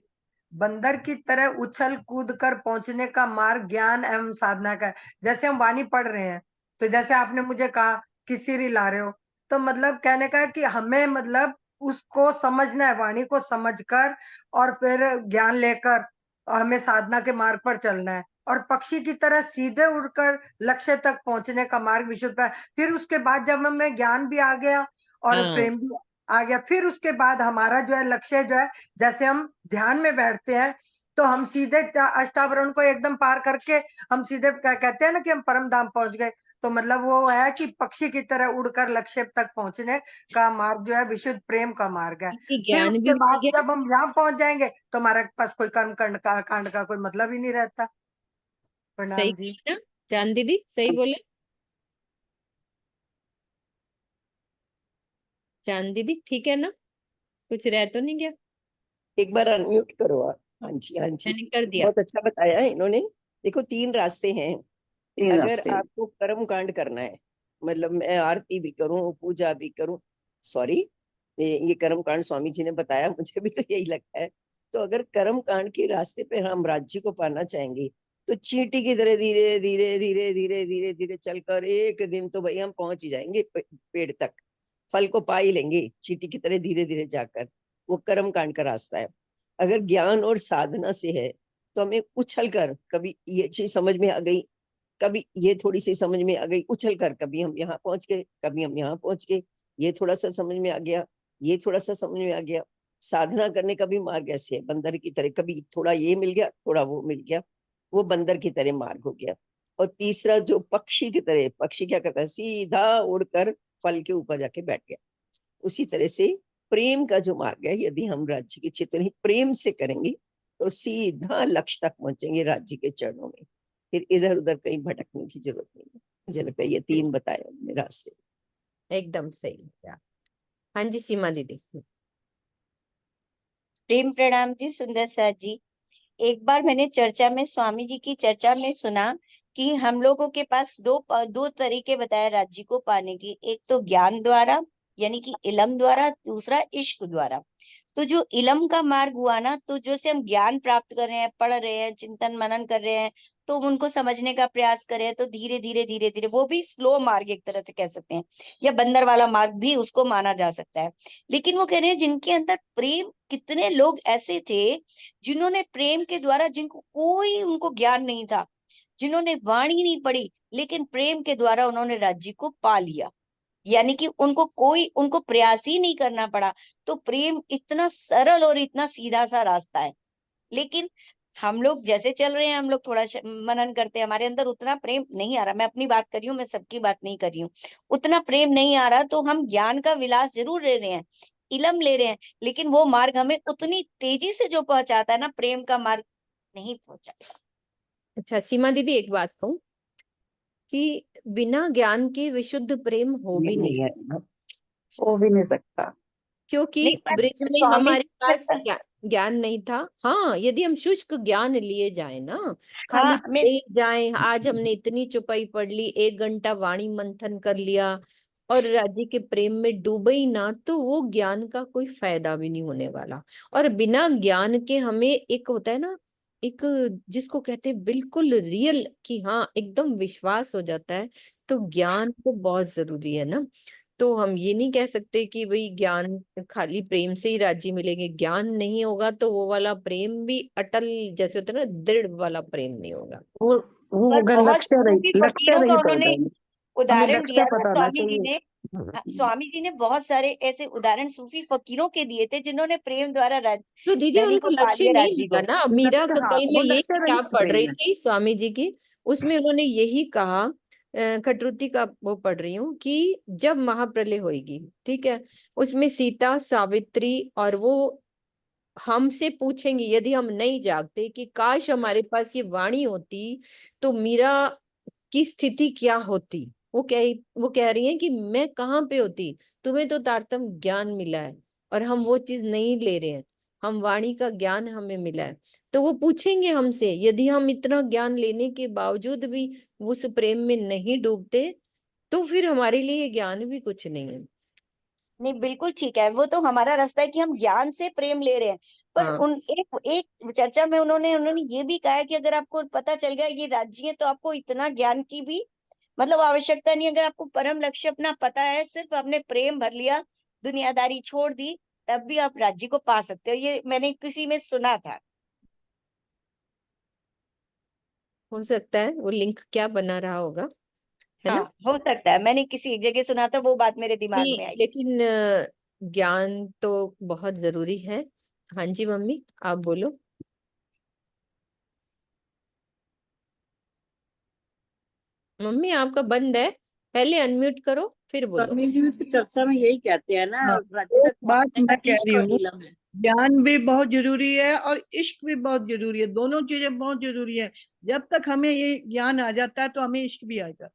बंदर की तरह उछल कूद कर पहुंचने का मार्ग ज्ञान एवं साधना का है। जैसे हम वाणी पढ़ रहे हैं, तो जैसे आपने मुझे कहा कि सिर हिला रहे हो, तो मतलब कहने का है कि हमें मतलब उसको समझना है, वाणी को समझकर और फिर ज्ञान लेकर हमें साधना के मार्ग पर चलना है। और पक्षी की तरह सीधे उड़कर लक्ष्य तक पहुंचने का मार्ग विशुद्ध है। फिर उसके बाद जब हमें ज्ञान भी आ गया और
हाँ,
प्रेम भी आ गया, फिर उसके बाद हमारा जो है लक्ष्य जो है, जैसे हम ध्यान में बैठते हैं तो हम सीधे अष्टावरण को एकदम पार करके हम सीधे कहते हैं ना कि हम परम धाम पहुंच गए। तो मतलब वो है कि पक्षी की तरह उड़कर लक्ष्य तक पहुंचने का मार्ग जो है विशुद्ध प्रेम का मार्ग है।
क्योंकि
फिर
ज्ञान भी
उसके
मिल
बाद
गया।
जब हम यहाँ पहुंच जाएंगे तो हमारे पास कोई कर्म कांड का कोई मतलब ही नहीं रहता।
सही
प्रणाम जी।
बोले ना चांद दीदी, सही बोले चांद दीदी? ठीक है ना, कुछ रह तो नहीं गया?
एक बार अनम्यूट करो आप। हाँ जी, हाँ जी,
मैंने कर दिया।
बहुत अच्छा बताया है इन्होंने। देखो 3 रास्ते हैं।
तीन
अगर
रास्ते।
आपको कर्म कांड करना है, मतलब मैं आरती भी करूं, पूजा भी करूं, सॉरी, ये कर्म कांड स्वामी जी ने बताया, मुझे भी तो यही लगता है। तो अगर कर्म कांड के रास्ते पे हम राज्य को पाना चाहेंगे, तो चींटी की तरह धीरे धीरे धीरे धीरे धीरे धीरे चलकर एक दिन तो भाई हम पहुंच ही जाएंगे पेड़ तक, फल को पा ही लेंगे चींटी की तरह धीरे धीरे जाकर। वो कर्म कांड का रास्ता है। अगर ज्ञान और साधना से है, तो हमें उछल कर, कभी ये चीज समझ में आ गई, कभी ये थोड़ी सी समझ में आ गई, उछल कर कभी हम यहाँ पहुंच गए, कभी हम यहाँ पहुंच गए, ये थोड़ा सा समझ में आ गया, ये थोड़ा सा समझ में आ गया। साधना करने का भी मार्ग ऐसे है, बंदर की तरह, कभी थोड़ा ये मिल गया, थोड़ा वो मिल गया, वो बंदर की तरह मार्ग हो गया। और तीसरा जो पक्षी की तरह, पक्षी क्या करता है? सीधा उड़कर फल के ऊपर जाके बैठ गया। उसी तरह से प्रेम का जो मार्ग है, यदि हम राज्य की चिंतन ही प्रेम से करेंगे तो सीधा लक्ष्य तक पहुंचेंगे राज्य के चरणों में, फिर इधर उधर कहीं भटकने की जरूरत नहीं है। मुझे लगता है ये 3 बताए हमने रास्ते।
एकदम सही। हाँ जी सीमा दीदी।
प्रेम प्रणाम जी सुंदर सर जी। एक बार मैंने चर्चा में, स्वामी जी की चर्चा में सुना कि हम लोगों के पास दो तरीके बताए राज्य को पाने की। एक तो ज्ञान द्वारा यानी कि इलम द्वारा, दूसरा इश्क द्वारा। तो जो इलम का मार्ग हुआ ना, तो जैसे हम ज्ञान प्राप्त कर रहे हैं, पढ़ रहे हैं, चिंतन मनन कर रहे हैं, तो उनको समझने का प्रयास करें, तो धीरे धीरे धीरे धीरे, वो भी स्लो मार्ग एक तरह से कह सकते हैं, या बंदर वाला मार्ग भी उसको माना जा सकता है। लेकिन वो कह रहे हैं जिनके अंदर प्रेम, कितने लोग ऐसे थे जिन्होंने प्रेम के द्वारा, जिनको कोई उनको ज्ञान नहीं था, जिन्होंने वाणी नहीं पढ़ी, लेकिन प्रेम के द्वारा उन्होंने राज्य को पा लिया। यानी कि उनको प्रयास ही नहीं करना पड़ा। तो प्रेम इतना सरल और इतना सीधा सा रास्ता है। लेकिन हम लोग जैसे चल रहे हैं, हम लोग थोड़ा मनन करते हैं, हमारे अंदर उतना प्रेम नहीं आ रहा। मैं अपनी बात कर रही हूँ, मैं सबकी बात नहीं कर रही हूँ। उतना प्रेम नहीं आ रहा, तो हम ज्ञान का विलास जरूर ले रहे हैं, इलम ले रहे हैं, लेकिन वो मार्ग हमें उतनी तेजी से जो पहुंचाता है ना, प्रेम का मार्ग नहीं पहुंचाता।
अच्छा सीमा दीदी, एक बात कहूँ कि बिना ज्ञान के विशुद्ध प्रेम हो भी नहीं
है, हो भी नहीं सकता,
क्योंकि
नहीं, पर
ब्रिज में
स्वामी
हमारे
जी
पास
कहता-
ज्ञान नहीं था। हाँ, यदि हम शुष्क ज्ञान लिए जाए ना, खाली
हाँ मैं
पढ़े जाए, आज हमने इतनी चुपाई पढ़ ली, 1 घंटा वाणी मंथन कर लिया और राज्य के प्रेम में डूबे ही ना, तो वो ज्ञान का कोई फायदा भी नहीं होने वाला। और बिना ज्ञान के हमें एक होता है ना, एक जिसको कहते हैं बिल्कुल रियल, कि हाँ एकदम विश्वास हो जाता है, तो ज्ञान तो बहुत जरूरी है ना। तो हम ये नहीं कह सकते कि भाई ज्ञान खाली प्रेम से ही राज्य मिलेंगे। ज्ञान नहीं होगा तो वो वाला प्रेम भी अटल, जैसे होता है ना, दृढ़ वाला प्रेम नहीं होगा।
वो
पर
होगा
बहुत
लक्ष्य
सूफी
रहित, लक्ष्य
फकीरों का
रहित हो
उन्होंने
जाएंगे। हमें
उदाहरण
लक्ष्य
दिया था
पता होना
स्वामी जी
चाहिए।
ने। स्वामी जी ने बहुत सारे ऐसे उदाहरण सूफी फकीरों के दिए थे, जिन्होंने प्रेम द्वारा
तो दीदी
धनी
उनको
को पा
लक्ष्य
लिया,
नहीं
राज्य
मिला
को।
ना। मीरा
लक्ष्य, हाँ,
कई में
वो
ये
लक्ष्य
किताब
रहित
पढ़
प्रेम
रही
है।
थी स्वामी जी की, उसमें उन्होंने यही कहा, खटरुति का वो पढ़ रही हूँ, कि जब महाप्रलय होगी, ठीक है, उसमें सीता, सावित्री और वो हमसे पूछेंगे, यदि हम नहीं जागते, कि काश हमारे पास ये वाणी होती तो मीरा की स्थिति क्या होती। वो कह रही है कि मैं कहाँ पे होती, तुम्हें तो तारतम ज्ञान मिला है और हम वो चीज नहीं ले रहे हैं, हम वाणी का ज्ञान हमें मिला है। तो वो पूछेंगे हमसे, यदि हम इतना ज्ञान लेने के बावजूद भी उस प्रेम में नहीं डूबते, तो फिर हमारे लिए ये ज्ञान भी कुछ नहीं है।
नहीं, बिल्कुल ठीक है, वो तो हमारा रास्ता है कि हम ज्ञान से प्रेम ले रहे हैं। पर
हाँ,
उन एक चर्चा में उन्होंने ये भी कहा है कि अगर आपको पता चल गया ये राज्य है, तो आपको इतना ज्ञान की भी मतलब आवश्यकता नहीं। अगर आपको परम लक्ष्य अपना पता है, सिर्फ आपने प्रेम भर लिया, दुनियादारी छोड़ दी, तब भी आप राज्य को पा सकते हो। ये मैंने किसी में सुना था।
हो सकता है वो लिंक क्या बना रहा होगा, है
हाँ,
ना।
हो सकता है, मैंने किसी एक जगह सुना था, वो बात मेरे दिमाग
नहीं,
में आई।
लेकिन ज्ञान तो बहुत जरूरी है। हाँ जी मम्मी, आप बोलो। मम्मी आपका बंद है, पहले अनम्यूट करो फिर बोलो।
स्वामी जी भी तो चर्चा में यही कहते हैं ना,
हाँ,
राज्य
एक
तक
बात
पहुंचने का
मैं कह
इश्क
रही
और
हूँ,
इलम है।
ज्ञान भी बहुत जरूरी है और इश्क भी बहुत जरूरी है। दोनों चीजें बहुत जरूरी है। जब तक हमें ये ज्ञान आ जाता है तो हमें इश्क भी आएगा।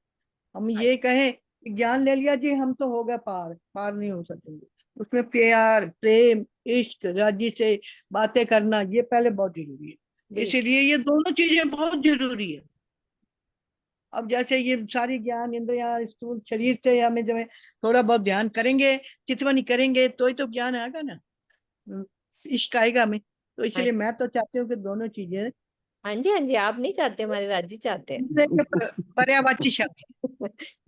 हम ये कहें कि ज्ञान ले लिया जी, हम तो हो गए पार, पार नहीं हो सकेंगे। उसमें प्यार, प्रेम, इश्क, राज्य से बातें करना, ये पहले बहुत जरूरी है।
बिल्कुल
इसीलिए ये दोनों चीजें बहुत जरूरी है। अब जैसे ये सारी ज्ञान इंद्रियां स्थूल शरीर से हमें जो है थोड़ा बहुत ध्यान करेंगे, चितवन करेंगे, तो ही तो ज्ञान आएगा ना, इश्क आएगा हमें। तो
हाँ।
इसलिए मैं तो चाहती हूँ कि दोनों चीजें
हाँ जी, हाँ जी, आप नहीं चाहते, हमारे राज्य चाहते हैं।
पर्यावाची शब्द।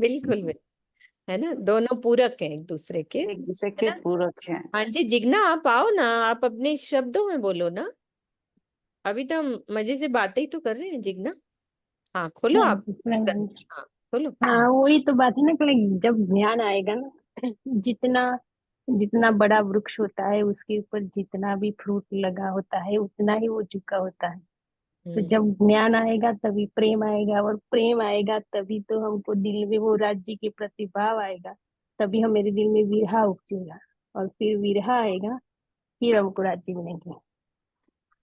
बिल्कुल बिल्कुल, है ना, दोनों पूरक हैं एक दूसरे के,
एक दूसरे
है
के
ना।
पूरक हैं।
हाँ जी जिग्ना, आप आओ ना, आप अपने शब्दों में बोलो ना। अभी तो हम मजे से बातें ही तो कर रहे हैं जिग्ना। हाँ खोलो
हाँ
आप।
जी, प्रणाम जी।
हाँ खोलो।
हाँ, वही तो बात है ना कि जब ज्ञान आएगा ना, जितना जितना बड़ा वृक्ष होता है उसके ऊपर जितना भी फ्रूट लगा होता है उतना ही वो झुका होता है। तो
हम्म।
जब ज्ञान आएगा तभी प्रेम आएगा, और प्रेम आएगा तभी तो हमको दिल में वो राज्य के प्रति भाव आएगा। तभी हम मेरे दिल में विरहा उपजेगा, और फिर विरहा आएगा, फिर हमको राज्य मिलेंगे।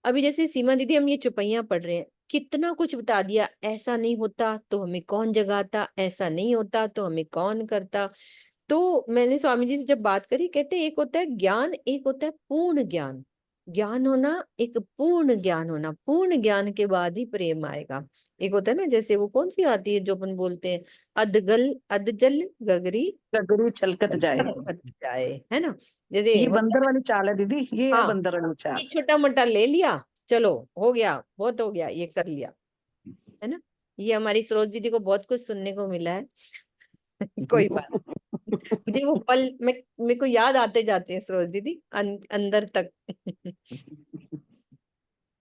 अभी जैसे सीमा दीदी हम ये चौपाइयां पढ़ रहे हैं, कितना कुछ बता दिया, ऐसा नहीं होता तो हमें कौन जगाता, ऐसा नहीं होता तो हमें कौन करता। तो मैंने स्वामी जी से जब बात करी, कहते एक होता है ज्ञान, एक होता है पूर्ण ज्ञान। ज्ञान होना, एक पूर्ण ज्ञान होना, पूर्ण ज्ञान के बाद ही प्रेम आएगा। एक होता है ना, जैसे वो कौन सी आती है जो अपन बोलते हैं, अधजल गगरी
गगरी छलकत जाए।
छलकत जाए, है ना। जैसे
ये
होता
बंदर वाली चाल है दीदी, ये है
हाँ,
बंदर वाली चाल।
ये छोटा मोटा ले लिया, चलो हो गया, बहुत हो गया, ये कर लिया, है ना। ये हमारी सरोज दीदी को बहुत कुछ सुनने को मिला है। कोई बात मुझे वो पल मेरे को याद आते जाते हैं सरोज दीदी, अंदर तक।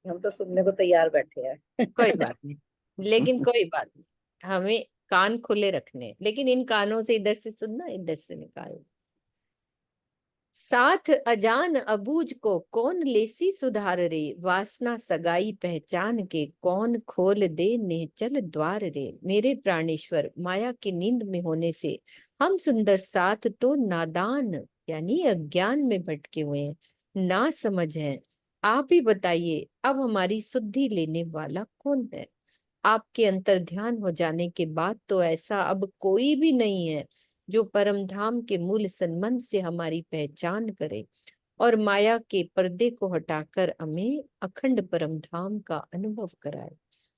हम तो सुनने को तैयार बैठे हैं।
कोई बात नहीं, लेकिन कोई बात नहीं, हमें कान खुले रखने हैं। लेकिन इन कानों से इधर से सुनना, इधर से निकाल। साथ अजान अबूझ को कौन लेसी सुधार रे, वासना सगाई पहचान के कौन खोल दे नेचल द्वार रे। मेरे प्राणेश्वर, माया की नींद में होने से हम सुंदर साथ तो नादान यानी अज्ञान में भटके हुए हैं, ना समझ हैं। आप ही बताइए अब हमारी सुद्धि लेने वाला कौन है। आपके अंतर ध्यान हो जाने के बाद तो ऐसा अब कोई भी नहीं है जो परम धाम के मूल संबंध से हमारी पहचान करे और माया के पर्दे को हटाकर हमें अखंड परम धाम का अनुभव कराए।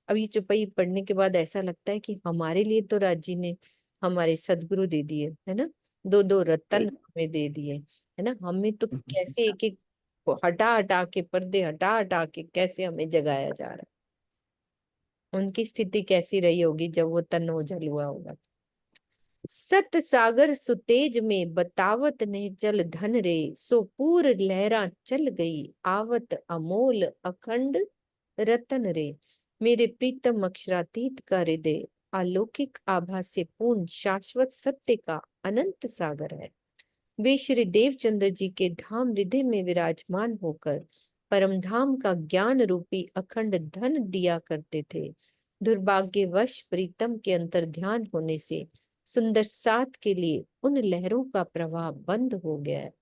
अब ये चौपाई पढ़ने के बाद ऐसा लगता है कि हमारे लिए तो राजी ने हमारे सदगुरु दे दिए, है ना, दो दो रतन हमें दे दिए, है ना। हमें तो कैसे एक एक हटा हटा के, पर्दे हटा हटा के कैसे हमें जगाया जा रहा है। उनकी स्थिति कैसी रही होगी जब वो तन ओझल हुआ होगा। सत सागर सुतेज में बतावत ने जल धन रे, सो पूर लहरा चल गई आवत अमोल अखंड रतन रे। मेरे प्रीतम अक्षरातीत का हृदय अलौकिक आभा से पूर्ण शाश्वत सत्य का अनंत सागर है। वे श्री देवचंद्र जी के धाम हृदय में विराजमान होकर परम धाम का ज्ञान रूपी अखंड धन दिया करते थे। दुर्भाग्यवश प्रीतम के अंतर ध्यान होने से सुंदर साथ के लिए उन लहरों का प्रवाह बंद हो गया है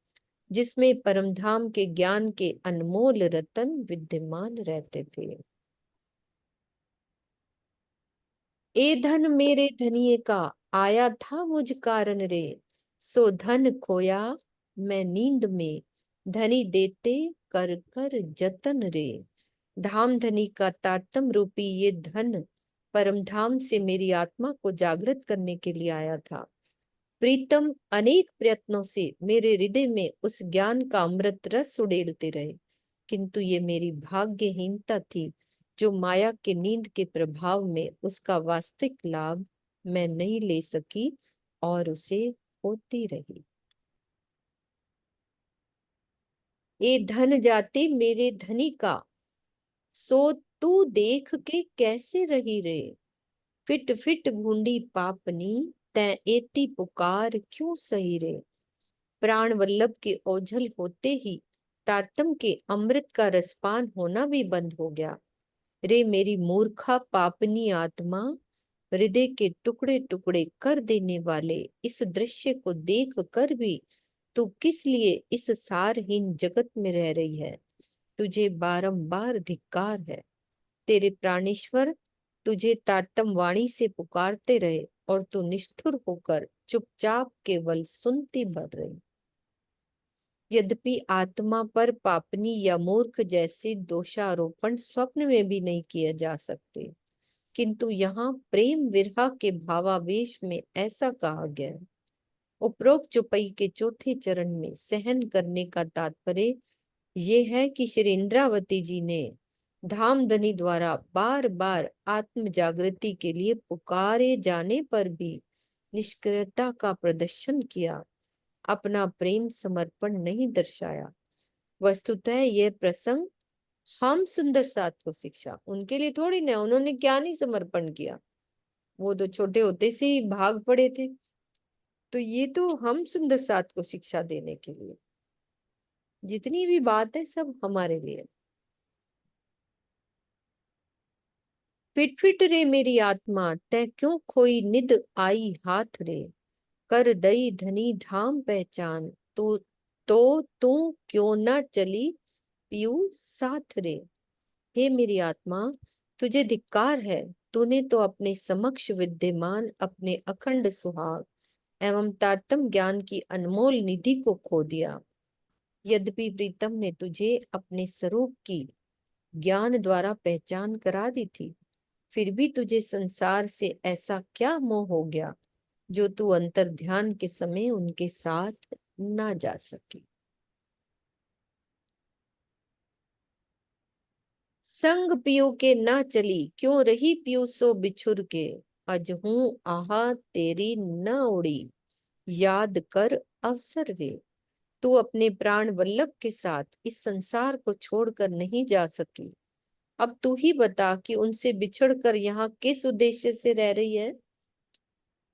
जिसमें परम धाम के ज्ञान के अनमोल रतन विद्यमान रहते थे। ए धन मेरे धनिये का आया था मुझ कारण रे, सो धन खोया मैं नींद में धनी देते कर कर जतन रे। धाम धनी का तारतम रूपी ये धन परम धाम से मेरी आत्मा को जागृत करने के लिए आया था। प्रीतम अनेक प्रयत्नों से मेरे हृदय में उस ज्ञान का अमृत रस उड़ेलते रहे, किंतु ये मेरी भाग्यहीनता थी जो माया के नींद के प्रभाव में उसका वास्तविक लाभ मैं नहीं ले सकी और उसे खोती रही। ए धन जाते मेरे धनी का, सो तू देख के कैसे रही रे। फिट फिट भूंडी पापनी, तै एती पुकार क्यों सही रे। प्राण वल्लभ के ओझल होते ही तारतम के अमृत का रसपान होना भी बंद हो गया। रे मेरी मूर्खा पापनी आत्मा, हृदय के टुकड़े टुकड़े कर देने वाले इस दृश्य को देख कर भी तू किस लिए इस सारहीन जगत में रह रही है। तुझे बारंबार धिक्कार है। तेरे प्राणेश्वर तुझे तारतम वाणी से पुकारते रहे और तू निष्ठुर होकर चुपचाप केवल सुनती भर रही। यद्यपि आत्मा पर पापनी या मूर्ख जैसे दोषारोपण स्वप्न में भी नहीं किए जा सकते, किंतु यहाँ प्रेम विरह के भावावेश में ऐसा कहा गया है। उपरोक्त चौपाई के चौथे चरण में सहन करने का तात्पर्य ये है कि श्री इंद्रावती जी ने धामधनी द्वारा बार बार आत्म जागृति के लिए पुकारे जाने पर भी निष्क्रियता का प्रदर्शन किया, अपना प्रेम समर्पण नहीं दर्शाया। वस्तुतः यह प्रसंग हम सुंदर साथ को शिक्षा, उनके लिए थोड़ी ना, उन्होंने क्या नहीं समर्पण किया, वो तो छोटे होते से ही भाग पड़े थे। तो ये तो हम सुंदर साथ को शिक्षा देने के लिए, जितनी भी बात है सब हमारे लिए। फिट फिट रे मेरी आत्मा, तै क्यों खोई निद आई हाथ रे। कर दई धनी धाम पहचान, तो तू क्यों ना चली पीऊ साथ रे। हे मेरी आत्मा, तुझे धिक्कार है, तूने तो अपने समक्ष विद्यमान अपने अखंड सुहाग एवं तारतम ज्ञान की अनमोल निधि को खो दिया। यद्यपि प्रीतम ने तुझे अपने स्वरूप की ज्ञान द्वारा पहचान करा दी थी, फिर भी तुझे संसार से ऐसा क्या मोह हो गया जो तू अंतर ध्यान के समय उनके साथ ना जा सकी। संग पियो के ना चली, क्यों रही पियो सो बिछुर के। अज हूं आहा तेरी न उड़ी, याद कर अवसर रे। तू अपने प्राण वल्लभ के साथ इस संसार को छोड़कर नहीं जा सकी। अब तू ही बता कि उनसे बिछड़कर यहाँ किस उद्देश्य से रह रही है।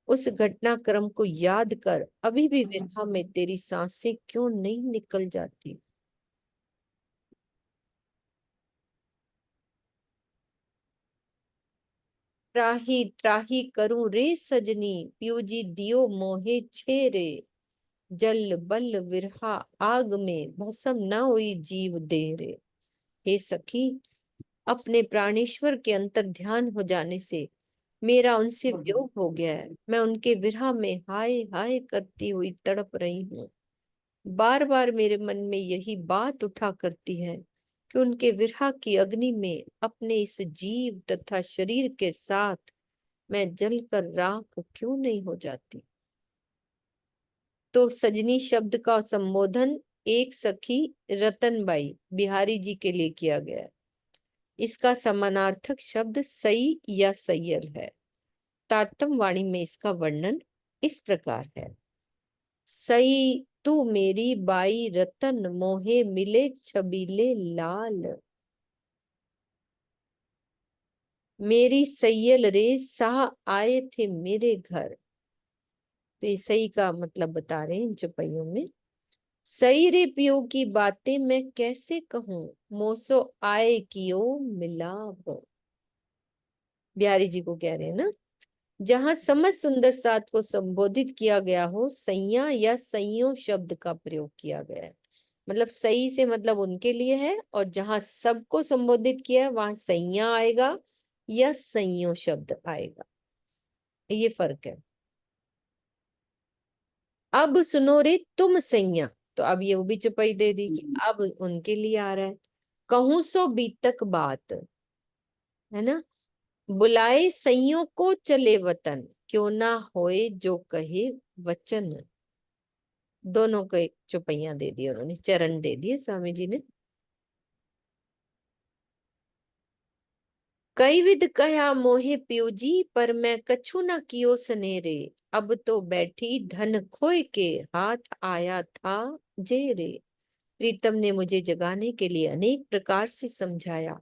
उस घटनाक्रम को याद कर, अभी भी विरह में तेरी सांसें क्यों नहीं निकल जाती। त्राही त्राही करूं रे सजनी, पियो जी दियो मोहे छे रे। जल बल विरहा आग में, भस्म न हुई जीव दे रे। हे सखी, अपने प्राणेश्वर के अंतर ध्यान हो जाने से मेरा उनसे वियोग हो गया है। मैं उनके विरह में हाय हाय करती हुई तड़प रही हूँ। बार बार मेरे मन में यही बात उठा करती है कि उनके विरह की अग्नि में अपने इस जीव तथा शरीर के साथ मैं जलकर राख क्यों नहीं हो जाती। तो सजनी शब्द का संबोधन एक सखी रतनबाई बिहारी जी के लिए किया गया है। इसका समानार्थक शब्द सई या सैयल है। तारतम वाणी में इसका वर्णन इस प्रकार है। सई तू मेरी बाई रतन, मोहे मिले छबीले लाल। मेरी सैयल रे साह आए थे मेरे घर। तो ये सही का मतलब बता रहे हैं इन चौपाइयों में। सही रे पियो की बातें मैं कैसे कहूं, मोसो आए कियो मिलाप। बिहारी जी को कह रहे हैं ना। जहां समझ सुंदर साथ को संबोधित किया गया हो, सैया या सैयों शब्द का प्रयोग किया गया है। मतलब सही से मतलब उनके लिए है, और जहां सबको संबोधित किया है वहां सैया आएगा या सैयों शब्द आएगा। ये फर्क है। अब सुनो रे तुम सैया, तो अब ये वो भी चौपाई दे दी कि अब उनके लिए आ रहा है। कहूं सो बीतक बात, है ना। बुलाए सैयों को चले वतन, क्यों ना होए जो कहे वचन। दोनों को एक चौपाइयां दे दी उन्होंने, चरण दे दिए स्वामी जी ने। कई विध कहा मोहे पियोजी, पर मैं कछु न कियो सनेरे। अब तो बैठी धन खोए के, हाथ आया था जे रे। प्रीतम ने मुझे जगाने के लिए अनेक प्रकार से समझाया,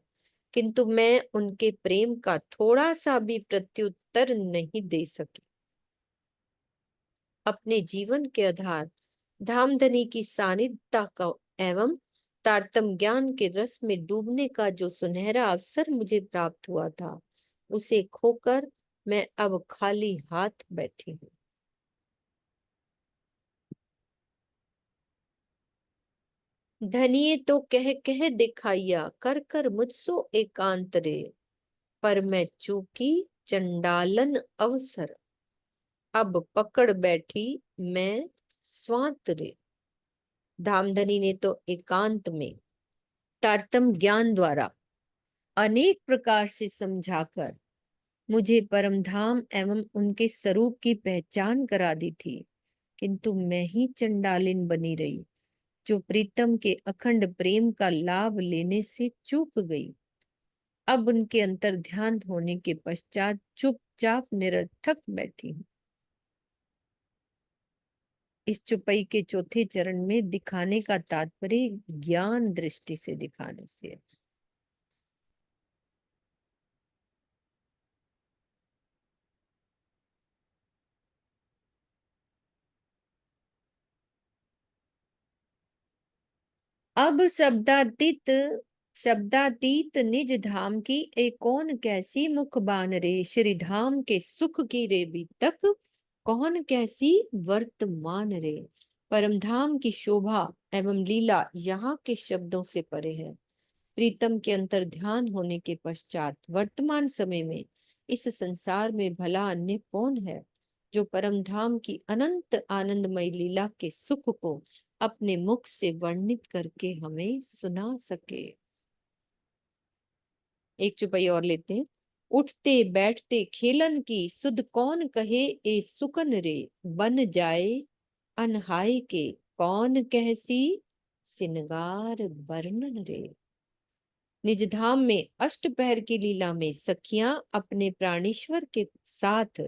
किंतु मैं उनके प्रेम का थोड़ा सा भी प्रत्युत्तर नहीं दे सकी। अपने जीवन के आधार धामधनी की सानिध्यता का एवं तारतम ज्ञान के रस में डूबने का जो सुनहरा अवसर मुझे प्राप्त हुआ था, उसे खोकर मैं अब खाली हाथ बैठी हूँ। धनिये तो कह दिखाइया, कर कर मुझसो एकांत रे। पर मैं चूकी चंडालन अवसर, अब पकड़ बैठी मैं स्वांत रे। धामधनी ने तो एकांत में तारतम ज्ञान द्वारा अनेक प्रकार से समझाकर मुझे परम धाम एवं उनके स्वरूप की पहचान करा दी थी, किंतु मैं ही चंडालिन बनी रही, जो प्रीतम के अखंड प्रेम का लाभ लेने से चूक गई। अब उनके अंतर ध्यान होने के पश्चात चुपचाप निरर्थक बैठी हूँ। इस चुपई के चौथे चरण में दिखाने का तात्पर्य ज्ञान दृष्टि से दिखाने से है। अब शब्दातीत निज धाम की एक कौन कैसी मुख बान रे। श्री धाम के सुख की रे भी तक कौन कैसी वर्तमान रे। परमधाम की शोभा एवं लीला यहाँ के शब्दों से परे है। प्रीतम के अंतर ध्यान होने के पश्चात वर्तमान समय में इस संसार में भला अन्य कौन है जो परमधाम की अनंत आनंदमय लीला के सुख को अपने मुख से वर्णित करके हमें सुना सके। एक चौपाई और लेते हैं। उठते बैठते खेलन की सुध कौन कहे ए सुकन रे। बन जाए अनहाय के कौन कहसी सिनगार वर्णन रे। निज धाम में अष्टपहर की लीला में सखियां अपने प्राणेश्वर के साथ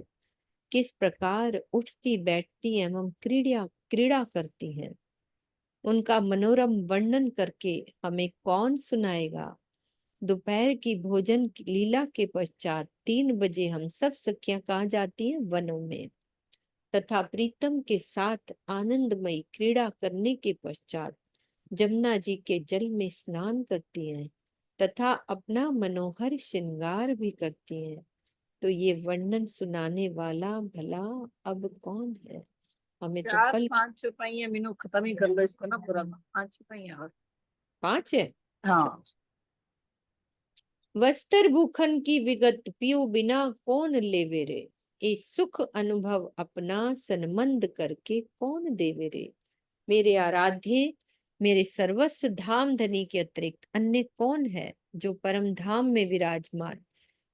किस प्रकार उठती बैठती एवं क्रीड़ा क्रीड़ा करती हैं, उनका मनोरम वर्णन करके हमें कौन सुनाएगा। दोपहर की भोजन की लीला के पश्चात 3 बजे हम सब सखियां कहाँ जाती हैं, वनों में, तथा प्रीतम के साथ आनंदमयी क्रीड़ा करने के पश्चात जमुना जी के जल में स्नान करती हैं तथा अपना मनोहर श्रृंगार भी करती हैं। तो ये वर्णन सुनाने वाला भला अब कौन है। हमें तो
4-5 चौपाइयां मीनू खत्म ही कर लो इसको ना पूरा। 5 चौपाइयां और
5 है।
हाँ।
वस्त्र भूखन की विगत पियो बिना कौन लेवे रे। ए सुख अनुभव अपना सनमंद करके कौन देवे रे। मेरे आराध्य मेरे सर्वस्व धाम धनी के अतिरिक्त अन्य कौन है जो परम धाम में विराजमान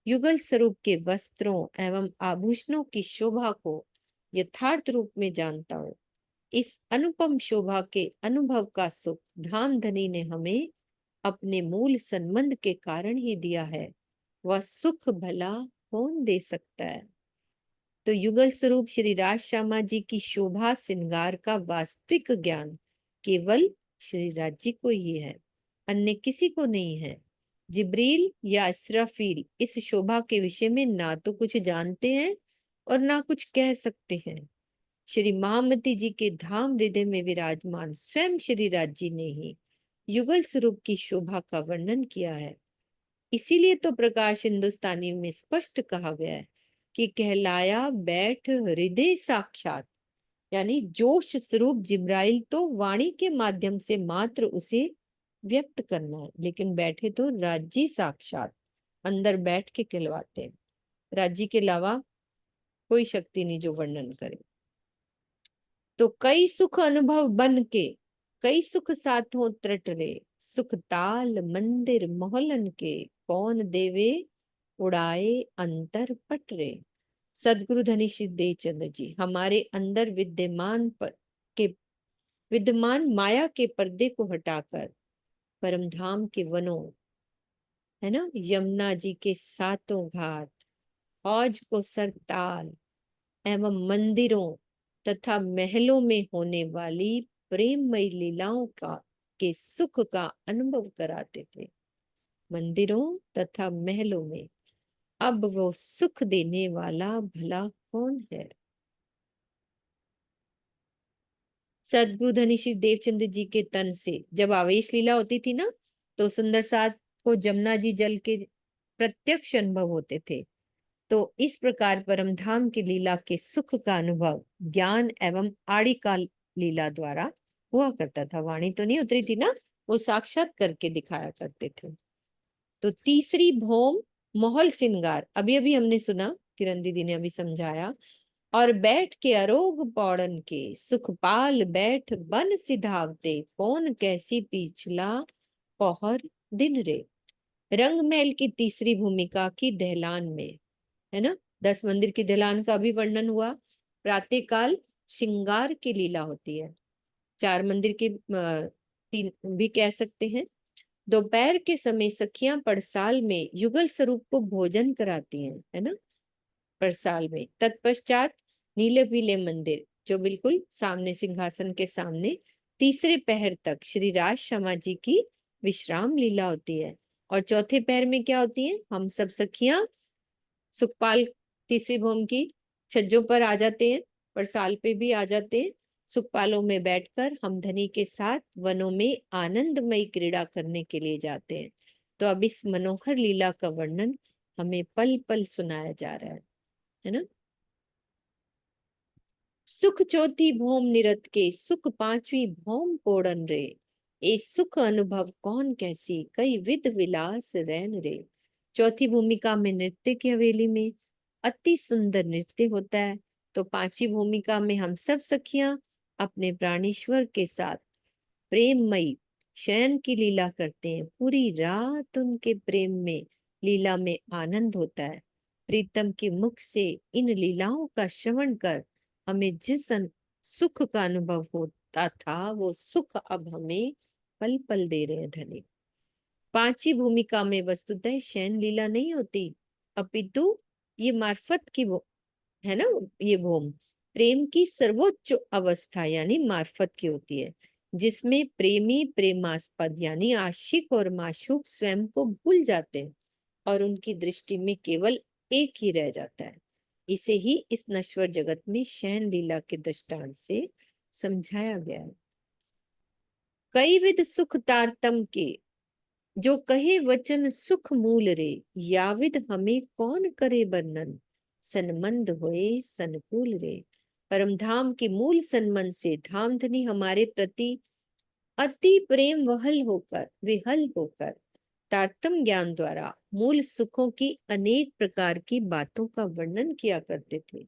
युगल स्वरूप के वस्त्रों एवं आभूषणों की शोभा को यथार्थ रूप में जानता हो। इस अनुपम शोभा के अनुभव का सुख धाम धनी ने हमें अपने मूल संबंध के कारण ही दिया है। वह सुख भला कौन दे सकता है। तो युगल स्वरूप श्री राज श्यामा जी की शोभा श्रृंगार का वास्तविक ज्ञान केवल श्री राज जी को ही है, अन्य किसी को नहीं है। जिब्रील या इसराफील इस शोभा के विषय में ना तो कुछ जानते हैं और ना कुछ कह सकते हैं। श्री महामती जी के धाम हृदय में विराजमान स्वयं श्री राज जी ने ही युगल स्वरूप की शोभा का वर्णन किया है। इसीलिए तो प्रकाश हिंदुस्तानी में स्पष्ट कहा गया है कि कहलाया बैठ हृदय साक्षात, यानी जोश स्वरूप जिब्राइल तो वाणी के माध्यम से मात्र उसे व्यक्त करना है, लेकिन बैठे तो राज्जी साक्षात अंदर बैठ के कहलवाते हैं। राज्जी के अलावा कोई शक्ति नहीं जो वर्णन करे। तो कई सुख अनुभव बन के कई सुख साथों त्रट रे। सुख ताल मंदिर मोहलन के कौन देवे उड़ाए अंतर पट रे। सदगुरु धनी श्री देवचंद जी हमारे अंदर विद्यमान माया के पर्दे को हटाकर परमधाम के वनों, है ना, यमुना जी के 7 घाट, हौज को सरताल एवं मंदिरों तथा महलों में होने वाली प्रेममयी लीलाओं के सुख का अनुभव कराते थे। मंदिरों तथा महलों में अब वो सुख देने वाला भला कौन है। सदगुरु धनी श्री देवचंद जी के तन से जब आवेश लीला होती थी ना, तो सुंदर साथ को जमुना जी जल के प्रत्यक्ष अनुभव होते थे। तो इस प्रकार परमधाम की लीला के सुख का अनुभव ज्ञान एवं आड़ी का लीला द्वारा हुआ करता था। वाणी तो नहीं उतरी थी ना, वो साक्षात करके दिखाया करते थे। तो तीसरी भौम मोहल श्रृंगार अभी अभी हमने सुना, किरण दीदी ने अभी समझाया। और बैठ के अरोग पौड़न के सुखपाल बैठ बन सिधावते कौन कैसी पिछला पौहर दिन रे। रंगमहल की तीसरी भूमिका की दहलान में, है ना, 10 मंदिर की दहलान का भी वर्णन हुआ। प्रातःकाल श्रृंगार की लीला होती है, 4 मंदिर की 3 भी कह सकते हैं। दोपहर के समय सखियां पड़साल में युगल स्वरूप को भोजन कराती हैं, है ना, पड़साल में। तत्पश्चात नीले पीले मंदिर जो बिल्कुल सामने सिंहासन के सामने तीसरे पहर तक श्री राज श्यामा जी की विश्राम लीला होती है। और चौथे पहर में क्या होती है, हम सब सखियां सुखपाल तीसरी भौम की छज्जों पर आ जाते हैं, पड़साल पे भी आ जाते हैं। सुखपालों में बैठकर हम धनी के साथ वनों में आनंदमयी क्रीड़ा करने के लिए जाते हैं। तो अब इस मनोहर लीला का वर्णन हमें पल पल सुनाया जा रहा है ना। सुख चौथी भौम निरत के, सुख पांचवी भौम पोड़न रे। ए सुख अनुभव कौन कैसी, कई विध विलास रैन रे। चौथी भूमिका में नृत्य की हवेली में अति सुंदर नृत्य होता है। तो पांचवी भूमिका में हम सब सखियां अपने प्राणेश्वर के साथ प्रेममयी शयन की लीला करते हैं। पूरी रात उनके प्रेम में लीला में आनंद होता है। प्रीतम के मुख से इन लीलाओं का श्रवण कर हमें जिस सुख का अनुभव होता था, वो सुख अब हमें पल पल दे रहे हैं धनी। पांचवी भूमिका में वस्तुतः शयन लीला नहीं होती, अपितु ये मार्फत की वो है ना, ये भूम प्रेम की सर्वोच्च अवस्था यानी मार्फत की होती है, जिसमें प्रेमी प्रेमास्पद यानी आशिक और माशूक स्वयं को भूल जाते हैं और उनकी दृष्टि में केवल एक ही रह जाता है। इसे ही इस नश्वर जगत में शयन लीला के दृष्टांत से समझाया गया है। कई विध सुख तारतम के, जो कहे वचन सुख मूल रे। याविद हमें कौन करे वर्णन, सनमंद होए सनकूल रे। परम धाम के मूल सन्मन से धामधनी हमारे प्रति अति प्रेम विहल होकर तारतम ज्ञान द्वारा मूल सुखों की अनेक प्रकार की बातों का वर्णन किया करते थे।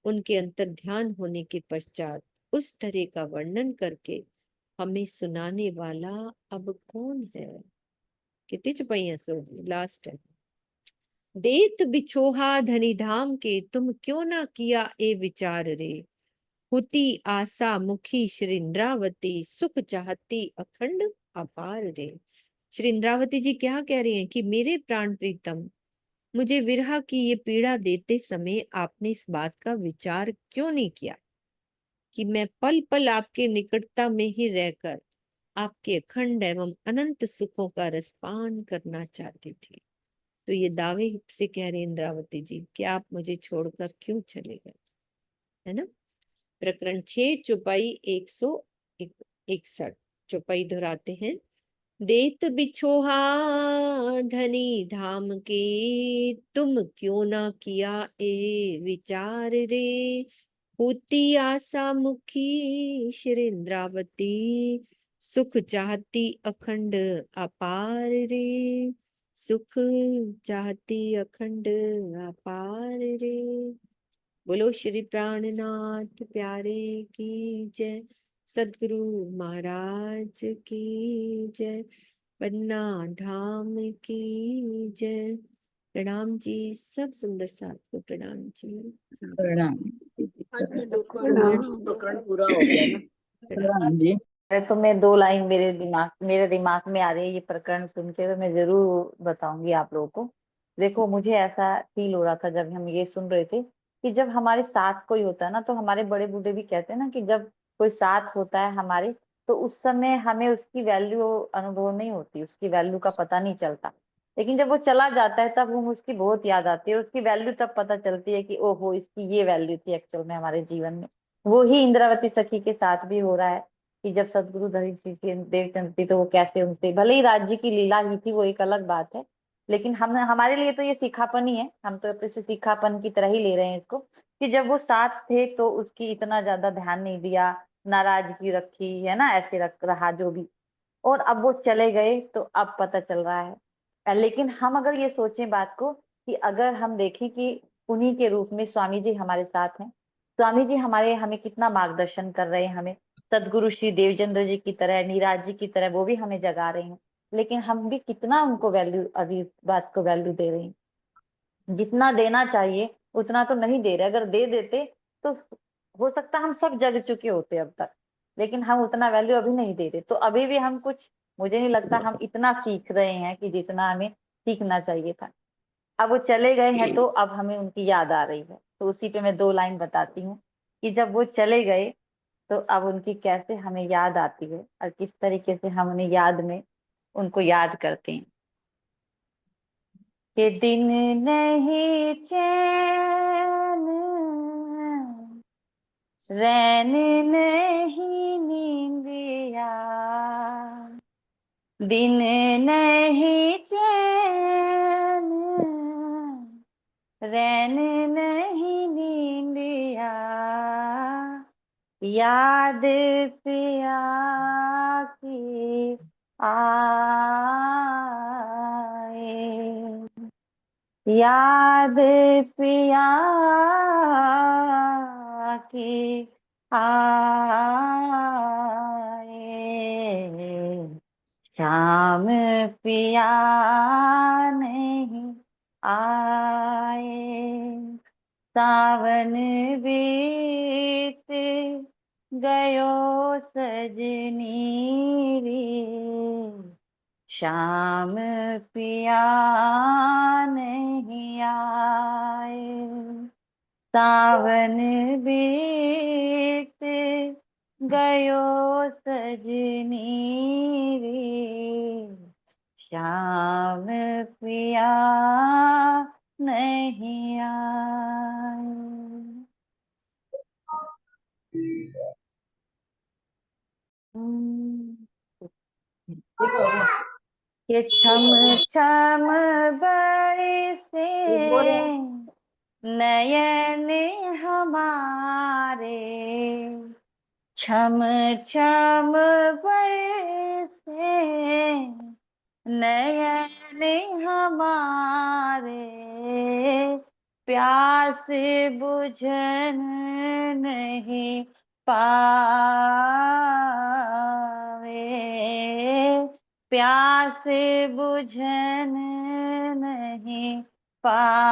उनके अंतर ध्यान होने के पश्चात उस तरह का वर्णन करके हमें सुनाने वाला अब कौन है। कितनी चुपाइयां सो लास्ट है। देत बिछोहा धनी धाम के, तुम क्यों ना किया ए विचार रे। हुती आशा मुखी श्रीन्द्रावती, सुख चाहती अखंड अपार रे। श्रीन्द्रावती जी क्या कह रही हैं कि मेरे प्राण प्रीतम, मुझे विरह की ये पीड़ा देते समय आपने इस बात का विचार क्यों नहीं किया कि मैं पल पल आपके निकटता में ही रहकर आपके अखंड एवं अनंत सुखों का रसपान करना चाहती थी। तो ये दावे से कह रही इंद्रावती जी कि आप मुझे छोड़कर क्यों चले गए, है ना। प्रकरण 6 चौपाई 161 चौपाई दोहराते हैं। देत बिछोहा धनी धाम के, तुम क्यों ना किया ए विचार रे। होती आशा मुखी श्रीन्द्रावती, सुख चाहती अखंड अपार रे। सुख चाहती अखंड अपार रे। बोलो श्री प्राणनाथ प्यारे की जय। सदगुरु महाराज की जय। पन्ना धाम की जय। प्रणाम जी, सब सुंदर साथ को प्रणाम जी।
प्रणाम
प्रकरण पूरा हो गया ना।
प्रणाम जी।
तो मैं 2 लाइन मेरे दिमाग में आ रही है, ये प्रकरण सुन के तो मैं जरूर बताऊंगी आप लोगों को। देखो, मुझे ऐसा फील हो रहा था जब हम ये सुन रहे थे कि जब हमारे साथ कोई होता है ना, तो हमारे बड़े बूढ़े भी कहते हैं ना कि जब कोई साथ होता है हमारे, तो उस समय हमें उसकी वैल्यू अनुभव नहीं होती, उसकी वैल्यू का पता नहीं चलता। लेकिन जब वो चला जाता है तब हम उसकी बहुत याद आती है, उसकी वैल्यू तब पता चलती है कि ओहो, इसकी ये वैल्यू थी एक्चुअल में हमारे जीवन में। वो ही इंद्रावती सखी के साथ भी हो रहा है कि जब सदगुरु धरी जी के देवचंद थी तो वो कैसे उनसे, भले ही राज्य की लीला ही थी, वो एक अलग बात है, लेकिन हम हमारे लिए तो ये सीखापन ही है। हम तो अपने से सीखापन की तरह ही ले रहे हैं इसको, कि जब वो साथ थे तो उसकी इतना ज्यादा ध्यान नहीं दिया, नाराजगी रखी, है ना, ऐसे रख रहा जो भी, और अब वो चले गए तो अब पता चल रहा है। लेकिन हम अगर ये सोचें बात को कि अगर हम देखें कि उन्हीं के रूप में स्वामी जी हमारे साथ हैं, स्वामी जी हमें कितना मार्गदर्शन कर रहे हैं, हमें सदगुरु श्री देवचंद्र जी की तरह, नीराज जी की तरह वो भी हमें जगा रहे हैं, लेकिन हम भी कितना उनको वैल्यू, अभी इस बात को वैल्यू दे रहे हैं। जितना देना चाहिए उतना तो नहीं दे रहे। अगर दे देते तो हो सकता हम सब जग चुके होते अब तक, लेकिन हम उतना वैल्यू अभी नहीं दे रहे। तो अभी भी हम कुछ, मुझे नहीं लगता हम इतना सीख रहे हैं कि जितना हमें सीखना चाहिए था। अब वो चले गए हैं तो अब हमें उनकी याद आ रही है। तो उसी पे मैं 2 लाइन बताती हूँ कि जब वो चले गए तो अब उनकी कैसे हमें याद आती है और किस तरीके से हम उन्हें याद में उनको याद करते हैं। कि दिन नहीं चैन, रैन नहीं नींदिया, दिन नहीं चैन, रैन नहीं नींदिया, याद पिया की आए, याद पिया की आए, शाम पिया नहीं आए, सावन बीत गयो सजनी रे, शाम पिया नहीं आए, सावन बीत गयो सजनी रे, श्याम पिया नहीं आए। ये छम छम बरसे नयन हमारे, छम छम बरसे नयन हमारे, प्यास बुझन नहीं पावे, प्यास बुझन नहीं पावे,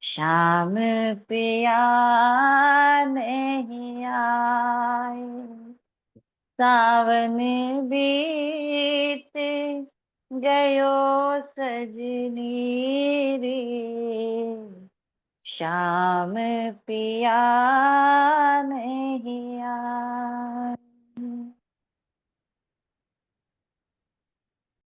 शाम पिया नहीं आए, सावन बीत गयो सजनी रे, श्याम पिया नहीं आए।